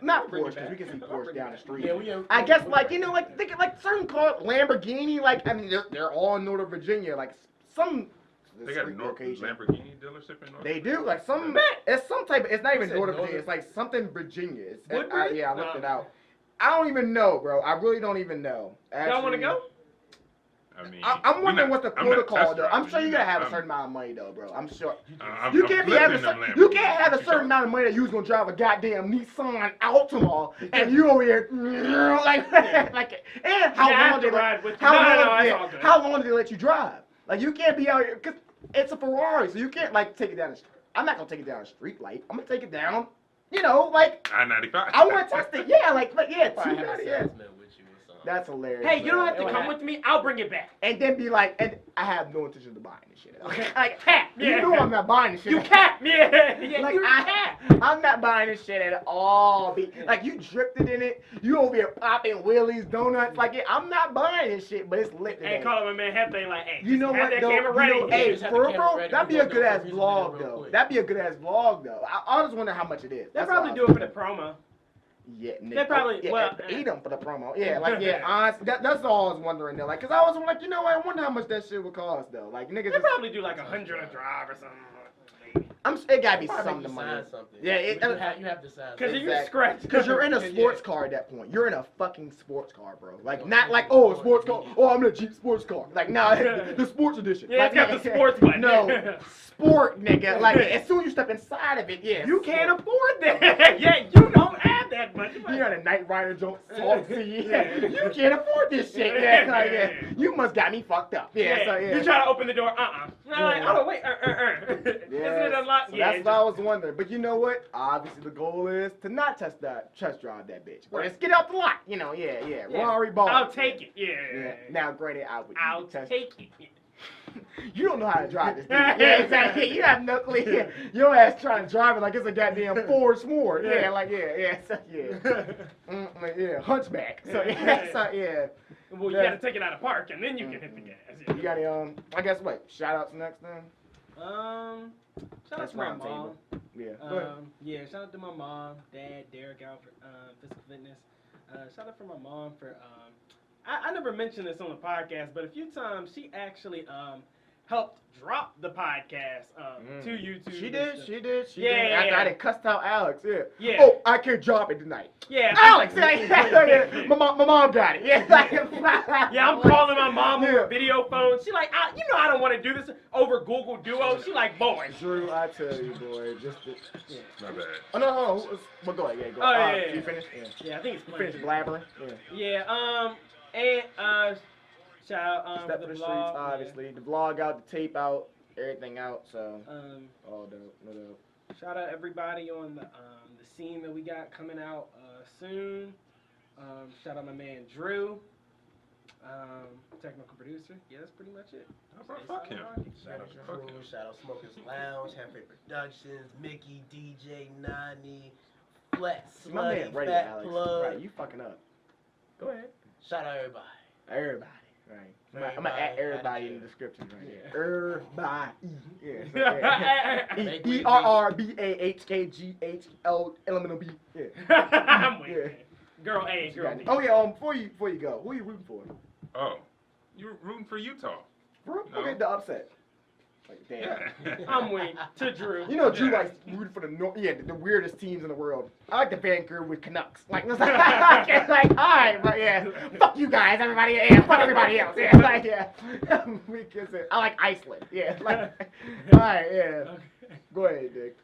Speaker 2: not Porsche, because we can see Porsche down the street.
Speaker 3: Yeah,
Speaker 2: I guess thinking like certain cars, Lamborghini, like I mean they're all in Northern Virginia, like some.
Speaker 4: They got a Lamborghini dealership in North
Speaker 2: They do, like some. It's some type of. It's not even Northern Virginia. It's like something Virginia. I looked it out. I don't even know, bro. I really don't even know.
Speaker 5: Y'all want to go?
Speaker 4: I mean,
Speaker 2: I'm wondering what's the
Speaker 4: I'm not
Speaker 2: protocol
Speaker 4: test
Speaker 2: though. I'm
Speaker 4: driving,
Speaker 2: sure you gotta have a
Speaker 4: I'm-
Speaker 2: certain amount of money though, bro. I'm sure.
Speaker 4: I'm
Speaker 2: You can't
Speaker 4: flipping them
Speaker 2: you
Speaker 4: Lamborghinis.
Speaker 2: can't have a
Speaker 4: What you
Speaker 2: certain amount of money that you was gonna drive a goddamn Nissan Altima and you over here like and how
Speaker 5: Yeah, I
Speaker 2: long
Speaker 5: have to
Speaker 2: they
Speaker 5: ride with you.
Speaker 2: how
Speaker 5: No,
Speaker 2: long
Speaker 5: no, it's
Speaker 2: yeah,
Speaker 5: all good.
Speaker 2: how long do they let you drive? Like you can't be out here because it's a Ferrari, so you can't like take it down the street. I'm not gonna take it down a street light. I'm gonna take it down, you know, like
Speaker 4: I-95.
Speaker 2: I want to test it. Yeah, like yeah,
Speaker 3: Probably have a
Speaker 2: 290, yeah.
Speaker 3: salesman with you or something.
Speaker 2: That's hilarious.
Speaker 5: Hey, you don't
Speaker 2: bro.
Speaker 5: have to come with me. I'll bring it back.
Speaker 2: And then be like, and I have no intention of buying this shit. Okay, like,
Speaker 5: Cap.
Speaker 2: you
Speaker 5: Yeah.
Speaker 2: know I'm not buying this shit.
Speaker 5: You cap. Yeah. Yeah.
Speaker 2: Like
Speaker 5: you cap.
Speaker 2: I'm not buying this shit at all. Like you drifted in it. You over here popping wheelies, donuts. Like yeah, I'm not buying this shit, but it's lit today.
Speaker 5: Hey, call him a man. Thing like, hey,
Speaker 2: You know
Speaker 5: have
Speaker 2: what
Speaker 5: that
Speaker 2: though?
Speaker 5: camera
Speaker 2: You
Speaker 5: ready.
Speaker 2: know,
Speaker 3: Yeah,
Speaker 2: hey,
Speaker 3: just have
Speaker 2: for
Speaker 3: the
Speaker 2: real,
Speaker 3: camera
Speaker 2: bro,
Speaker 3: ready.
Speaker 2: that'd be
Speaker 3: We're
Speaker 2: a
Speaker 3: gonna
Speaker 2: good
Speaker 3: do it
Speaker 2: ass
Speaker 3: for music
Speaker 2: vlog
Speaker 3: video real
Speaker 2: though.
Speaker 3: quick.
Speaker 2: That'd be a good ass vlog though. I just wonder how much it is.
Speaker 5: They
Speaker 2: That's
Speaker 5: probably
Speaker 2: all.
Speaker 5: do it for the promo.
Speaker 2: Yeah, nigga.
Speaker 5: They probably-
Speaker 2: yeah,
Speaker 5: well,
Speaker 2: eat them for the promo. Yeah, like yeah, honestly, that's all I was wondering though. Like, cause I was like, you know what? I wonder how much that shit would cost though. Like niggas.
Speaker 5: They
Speaker 2: Just,
Speaker 5: probably do like 100 a drive or something. Maybe.
Speaker 2: it gotta be
Speaker 3: Probably
Speaker 2: something
Speaker 3: make
Speaker 2: to
Speaker 3: you
Speaker 2: money.
Speaker 3: sign something.
Speaker 2: Yeah,
Speaker 3: you have to sign
Speaker 5: Because
Speaker 3: something.
Speaker 5: if you
Speaker 2: Exactly.
Speaker 5: scratch.
Speaker 2: Because you're in a
Speaker 5: Yeah.
Speaker 2: sports car at that point. You're in a fucking sports car, bro. Like,
Speaker 3: Yo,
Speaker 2: not like,
Speaker 3: it's
Speaker 2: oh, a
Speaker 3: a
Speaker 2: sports car.
Speaker 3: sport.
Speaker 2: Oh, I'm in a Jeep sports car. Like, nah, the sports edition.
Speaker 5: Yeah, it's
Speaker 2: Like,
Speaker 5: got the sports button.
Speaker 2: No, sport, nigga. Like, as soon as you step inside of it, yeah.
Speaker 5: You can't afford that. Yeah, you don't have that much.
Speaker 2: You got a Knight Rider joint, soft seat.
Speaker 5: Yeah.
Speaker 2: You can't afford this shit. Yeah, like, yeah. You must got me fucked up. Yeah, so, yeah.
Speaker 5: You try to open the door. No, like,
Speaker 2: Yeah.
Speaker 5: oh, wait. Isn't it unlocked?
Speaker 2: So
Speaker 5: Yeah.
Speaker 2: that's what I was wondering. But you know what? Obviously, the goal is to not test drive that bitch. Or just get out the lot. You know, yeah.
Speaker 5: Yeah.
Speaker 2: Rari ball.
Speaker 5: I'll take it. Yeah.
Speaker 2: Yeah. Now, granted, I would
Speaker 5: I'll
Speaker 2: test.
Speaker 5: take it.
Speaker 2: You don't know how to drive this thing. Yeah, exactly. You have no clue. Yeah. Your ass trying to drive it like it's a goddamn Ford Sword. Yeah,
Speaker 5: Yeah.
Speaker 2: like, yeah. So, yeah. Like, yeah, hunchback. So, yeah. So, yeah.
Speaker 5: Well, you
Speaker 2: Yeah.
Speaker 5: gotta take it out of park and then you can hit the gas. Yeah.
Speaker 2: You got any, I guess, what? Shout outs next then?
Speaker 5: Shout out
Speaker 2: That's
Speaker 5: to my
Speaker 2: round
Speaker 5: mom.
Speaker 2: table. Yeah. Go ahead.
Speaker 5: Yeah, shout out to my mom, dad, Derek out for physical fitness. Shout out for my mom for I never mentioned this on the podcast, but a few times she actually helped drop the podcast to YouTube.
Speaker 2: She
Speaker 5: and
Speaker 2: did.
Speaker 5: stuff.
Speaker 2: She did.
Speaker 5: Yeah,
Speaker 2: After
Speaker 5: yeah.
Speaker 2: I had cussed out Alex. Yeah.
Speaker 5: Yeah.
Speaker 2: Oh, I can't drop it tonight.
Speaker 5: Yeah.
Speaker 2: Alex. Yeah. My mom got it. Yeah.
Speaker 5: Yeah, I'm calling my mom
Speaker 2: Yeah.
Speaker 5: over a video phone. She like, you know, I don't want to do this over Google Duo. She like, boy.
Speaker 2: Drew, I tell you, boy,
Speaker 4: My bad.
Speaker 2: Oh no. Well, go ahead. Yeah, go.
Speaker 5: Oh, yeah.
Speaker 2: You finished? Yeah.
Speaker 5: Yeah, I think it's
Speaker 2: You
Speaker 5: plenty.
Speaker 2: finished blabbering? Yeah.
Speaker 5: Yeah. And shout out
Speaker 2: Step
Speaker 5: the
Speaker 2: to the
Speaker 5: vlog,
Speaker 2: streets,
Speaker 5: yeah.
Speaker 2: obviously. The vlog out, the tape out, everything out. So all dope, no doubt.
Speaker 5: Shout out everybody on the scene that we got coming out soon. Shout out my man Drew, technical producer. Yeah, that's pretty much it.
Speaker 4: Oh, bro, fuck him.
Speaker 3: Shout out
Speaker 4: Fuck
Speaker 3: Crew,
Speaker 4: him.
Speaker 3: shout out Smokers Lounge, Jèfe Productions, Mickey, DJ, Nani, Flex,
Speaker 2: My man,
Speaker 3: Slutty,
Speaker 2: right,
Speaker 3: Fat
Speaker 2: Alex.
Speaker 3: Plug.
Speaker 2: Right, you fucking up. Go ahead.
Speaker 3: Shout out everybody.
Speaker 2: Everybody. Right. I'm gonna add everybody in the description right here. Everybody. Yeah.
Speaker 3: Make we
Speaker 2: ERRBAHKGHL elemental B. Yeah.
Speaker 5: I'm with
Speaker 2: Yeah.
Speaker 5: you. Girl A, girl B.
Speaker 2: Oh yeah. Before you go, who you rooting for?
Speaker 4: Oh, you rooting for Utah?
Speaker 2: Okay, the upset. Like damn.
Speaker 5: I'm with to Drew.
Speaker 2: You know, Drew likes rooting for the weirdest teams in the world. I like the Vancouver with Canucks. Like, all right, but yeah, fuck you guys, everybody, yeah, fuck everybody else, yeah, like, yeah. I like Iceland, yeah, like, all right, yeah.
Speaker 5: Okay.
Speaker 2: Go ahead, Dick.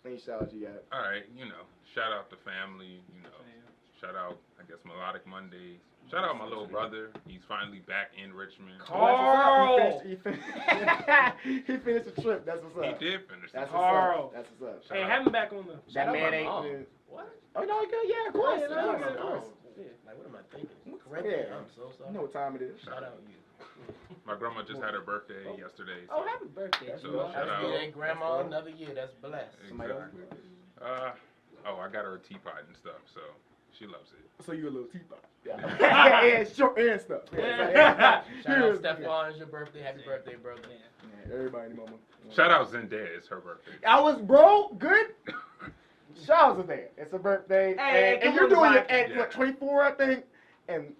Speaker 2: Any shout-outs you got?
Speaker 4: All right, shout out the family, shout out, I guess, Melodic Mondays. Shout out my little brother. He's finally back in Richmond.
Speaker 5: Carl!
Speaker 2: He finished the trip. That's what's
Speaker 4: He
Speaker 2: up.
Speaker 4: did finish.
Speaker 2: That's
Speaker 4: it.
Speaker 2: what's
Speaker 5: Carl.
Speaker 2: up. That's what's up.
Speaker 5: Hey, have him back on the.
Speaker 2: That
Speaker 3: out
Speaker 2: man
Speaker 3: my
Speaker 2: ain't.
Speaker 3: mom. What?
Speaker 2: Oh no, yeah, of course.
Speaker 5: Yeah,
Speaker 2: Yeah,
Speaker 5: no,
Speaker 2: of course.
Speaker 3: Like, what am I thinking? Correct me,
Speaker 2: Yeah.
Speaker 3: I'm so sorry.
Speaker 2: You know what time it is.
Speaker 3: Shout out you.
Speaker 4: My grandma just had her birthday yesterday.
Speaker 5: Oh, happy birthday!
Speaker 4: So,
Speaker 5: Drew.
Speaker 4: shout out.
Speaker 3: Hey, grandma, another year. That's blessed.
Speaker 2: Somebody else?
Speaker 4: I got her a teapot and stuff, so she loves it.
Speaker 2: So you a little teapot. Yeah, short and stuff. Yeah.
Speaker 3: Shout out Stephon, it's your birthday. Happy birthday, brother.
Speaker 2: Yeah, everybody, mama.
Speaker 4: Shout out Zendaya, it's her birthday.
Speaker 2: I was good. Shout out to there. It's a birthday,
Speaker 5: Hey,
Speaker 2: and
Speaker 5: come
Speaker 2: you're
Speaker 5: on,
Speaker 2: doing
Speaker 5: Mike.
Speaker 2: it at
Speaker 4: Yeah.
Speaker 2: what, 24, I think, and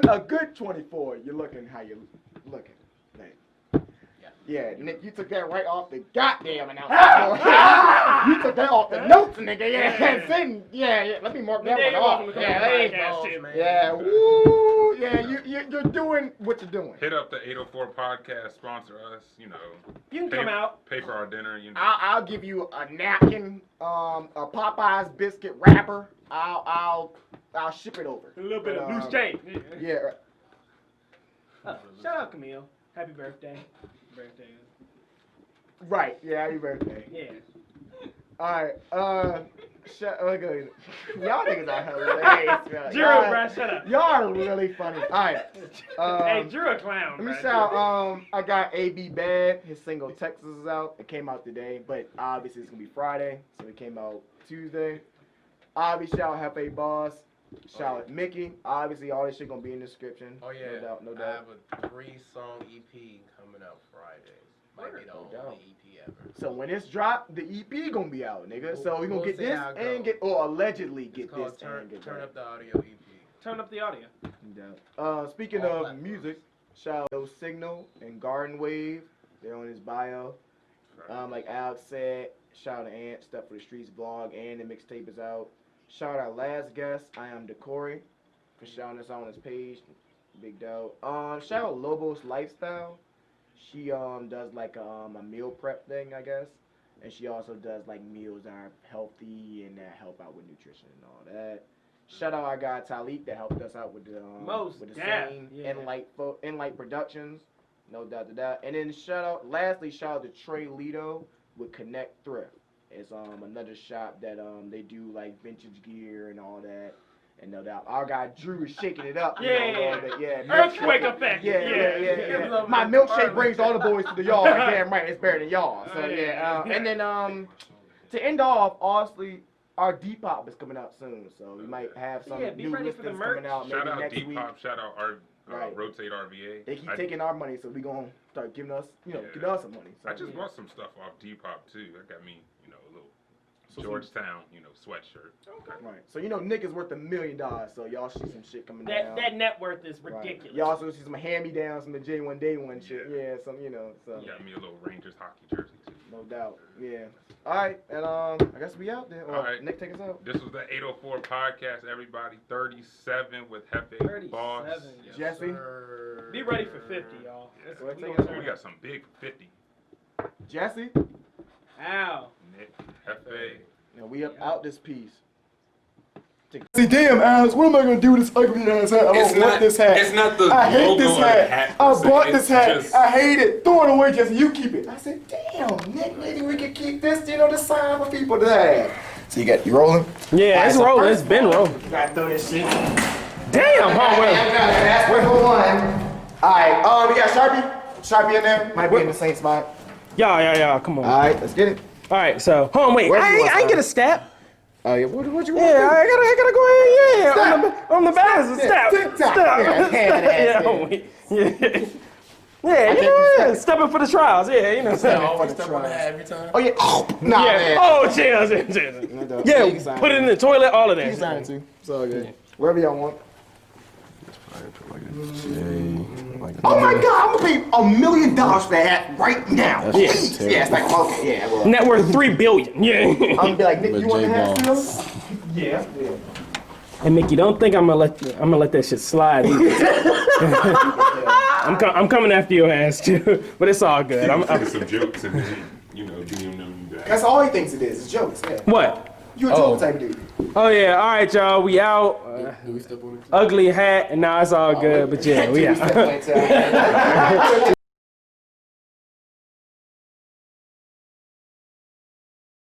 Speaker 2: a good 24. You're looking how you're looking. Like, Yeah, Nick, you took that right off the goddamn announcement. You took that off the notes, nigga. Yeah. Let me mark that one off. Yeah, woo. Yeah, you're doing what you're doing.
Speaker 4: Hit up the 804 podcast, sponsor us. You know,
Speaker 5: You can come out.
Speaker 4: Pay for our dinner. You know,
Speaker 2: I'll give you a napkin, a Popeyes biscuit wrapper. I'll ship it over.
Speaker 5: A little bit of loose change.
Speaker 2: Yeah.
Speaker 5: Shout out Camille. Happy birthday.
Speaker 2: Right. Yeah. Happy birthday.
Speaker 5: Yeah.
Speaker 2: All right. Y'all niggas are hilarious, bro.
Speaker 5: Drew, bro, shut up.
Speaker 2: Y'all are really funny. All right.
Speaker 5: Hey, Drew a clown,
Speaker 2: Let me
Speaker 5: bro.
Speaker 2: shout. I got AB Bad. His single Texas is out. It came out today, but obviously it's gonna be Friday, so it came out Tuesday. Obviously, shout out Jèfe Boss. Shout out Mickey. Obviously, all this shit gonna be in the description.
Speaker 3: Oh yeah,
Speaker 2: no doubt.
Speaker 3: I have a 3-song EP coming out Friday. Might be the only EP ever.
Speaker 2: So when it's dropped, the EP gonna be out, nigga. So we gonna get
Speaker 3: see
Speaker 2: this
Speaker 3: how it
Speaker 2: and
Speaker 3: goes.
Speaker 2: allegedly
Speaker 3: It's
Speaker 2: get
Speaker 3: called
Speaker 2: this
Speaker 3: Turn
Speaker 2: and get
Speaker 3: Turn
Speaker 2: that.
Speaker 3: Up the Audio EP.
Speaker 5: Turn up the audio.
Speaker 2: Speaking
Speaker 3: All
Speaker 2: of
Speaker 3: platforms.
Speaker 2: music, shout out Signal and Garden Wave. They're on his bio. Like Alex said, shout out to Ant, Step for the Streets vlog, and the mixtape is out. Shout out last guest, I am Decory, for shouting us out on his page. Big doubt. Shout out Lobos Lifestyle. She does like a meal prep thing, I guess. And she also does like meals that are healthy and that help out with nutrition and all that. Shout out our guy Talik that helped us out with the scene in Light Productions. No doubt to that. And then lastly shout out to Trey Lito with Connect Thrift. It's another shop that they do like vintage gear and all that. And no doubt our guy Drew is shaking it up.
Speaker 5: Earthquake effect.
Speaker 2: Yeah. My milkshake brings all the boys to the yard. Damn right, it's better than y'all. So and then to end off, honestly, our Depop is coming out soon, so we might have some
Speaker 5: be
Speaker 2: new
Speaker 5: ready for the
Speaker 2: listings
Speaker 5: merch.
Speaker 2: coming out
Speaker 4: shout
Speaker 2: maybe
Speaker 4: out
Speaker 2: next week.
Speaker 4: Depop, shout out our
Speaker 2: Right.
Speaker 4: Rotate RVA.
Speaker 2: They keep taking our money, so we gonna start giving us, give us some money. So,
Speaker 4: I just bought some stuff off Depop too. That got me, a little Georgetown, sweatshirt.
Speaker 5: Okay.
Speaker 2: Right. So Nick is worth $1 million, so y'all see some shit coming down.
Speaker 5: That net worth is ridiculous.
Speaker 2: Right. Y'all also see some hand-me-downs, some of the J1 Day 1 shit. Yeah, some, so.
Speaker 4: You got me a little Rangers hockey jersey too.
Speaker 2: No doubt. Yeah. All right, and I guess we out there.
Speaker 4: All right.
Speaker 2: Nick, take us out.
Speaker 4: This was the 804 podcast, everybody. 37 with Jèfe Boss.
Speaker 5: 37.
Speaker 3: Yes,
Speaker 2: Jesse?
Speaker 3: sir.
Speaker 5: Be ready for 50, y'all.
Speaker 4: We got some big 50.
Speaker 2: Jesse?
Speaker 5: Ow.
Speaker 4: Nick, Jèfe.
Speaker 2: Now we up out this piece. See, damn, Alex, what am I gonna do with this ugly ass hat? I don't want this hat.
Speaker 4: It's not the
Speaker 2: I hate
Speaker 4: logo
Speaker 2: this
Speaker 4: of the
Speaker 2: hat.
Speaker 4: per
Speaker 2: I
Speaker 4: se.
Speaker 2: bought
Speaker 4: It's
Speaker 2: this hat.
Speaker 4: just-
Speaker 2: I hate it. Throw it away, Jesse. You keep it. I said, damn, Nick, maybe we could keep this, the sign for people to have. So you rolling?
Speaker 1: Yeah, it's
Speaker 2: so
Speaker 1: rolling.
Speaker 2: first
Speaker 1: It's been rolling.
Speaker 2: You gotta throw this shit.
Speaker 1: Damn, huh? Well,
Speaker 2: That's for one. Alright, we got Sharpie in there. Might be in the same spot.
Speaker 1: Yeah. Come on.
Speaker 2: Alright, let's get it.
Speaker 1: All right, so hold on, wait.
Speaker 2: Where you want,
Speaker 1: I ain't get a
Speaker 2: son?
Speaker 1: step.
Speaker 2: Oh yeah, what you want?
Speaker 1: Yeah, I gotta go ahead. Yeah, on the balance,
Speaker 2: Yeah,
Speaker 1: step.
Speaker 2: tick-tock.
Speaker 1: Yeah, stepping for the trials. Yeah,
Speaker 3: Always step on the hat every time.
Speaker 2: Oh yeah. Nah,
Speaker 1: Yeah.
Speaker 2: man.
Speaker 1: Oh, cheers. Yeah, put it in the toilet. All of
Speaker 2: You can sign it
Speaker 1: that.
Speaker 2: too. It's all good. Wherever y'all want. Oh my God, I'm gonna pay $1 million for that hat right now. Please. Yeah, it's like okay, yeah. Well,
Speaker 1: Net worth $3 billion. Yeah.
Speaker 2: I'm gonna be like, Nick, you want the hat still? Yeah.
Speaker 1: And Mickey, don't think I'm gonna let that shit slide either. I'm coming after your ass too, but it's all good. I'm
Speaker 4: some jokes and then, DM them back.
Speaker 2: That's all he thinks it is. It's jokes. Yeah.
Speaker 1: what?
Speaker 2: You a joke type of dude.
Speaker 1: Oh yeah, all right, y'all. We out.
Speaker 3: Do we step on it?
Speaker 1: Ugly hat, and now it's all good. But yeah, we out.
Speaker 2: Step on it,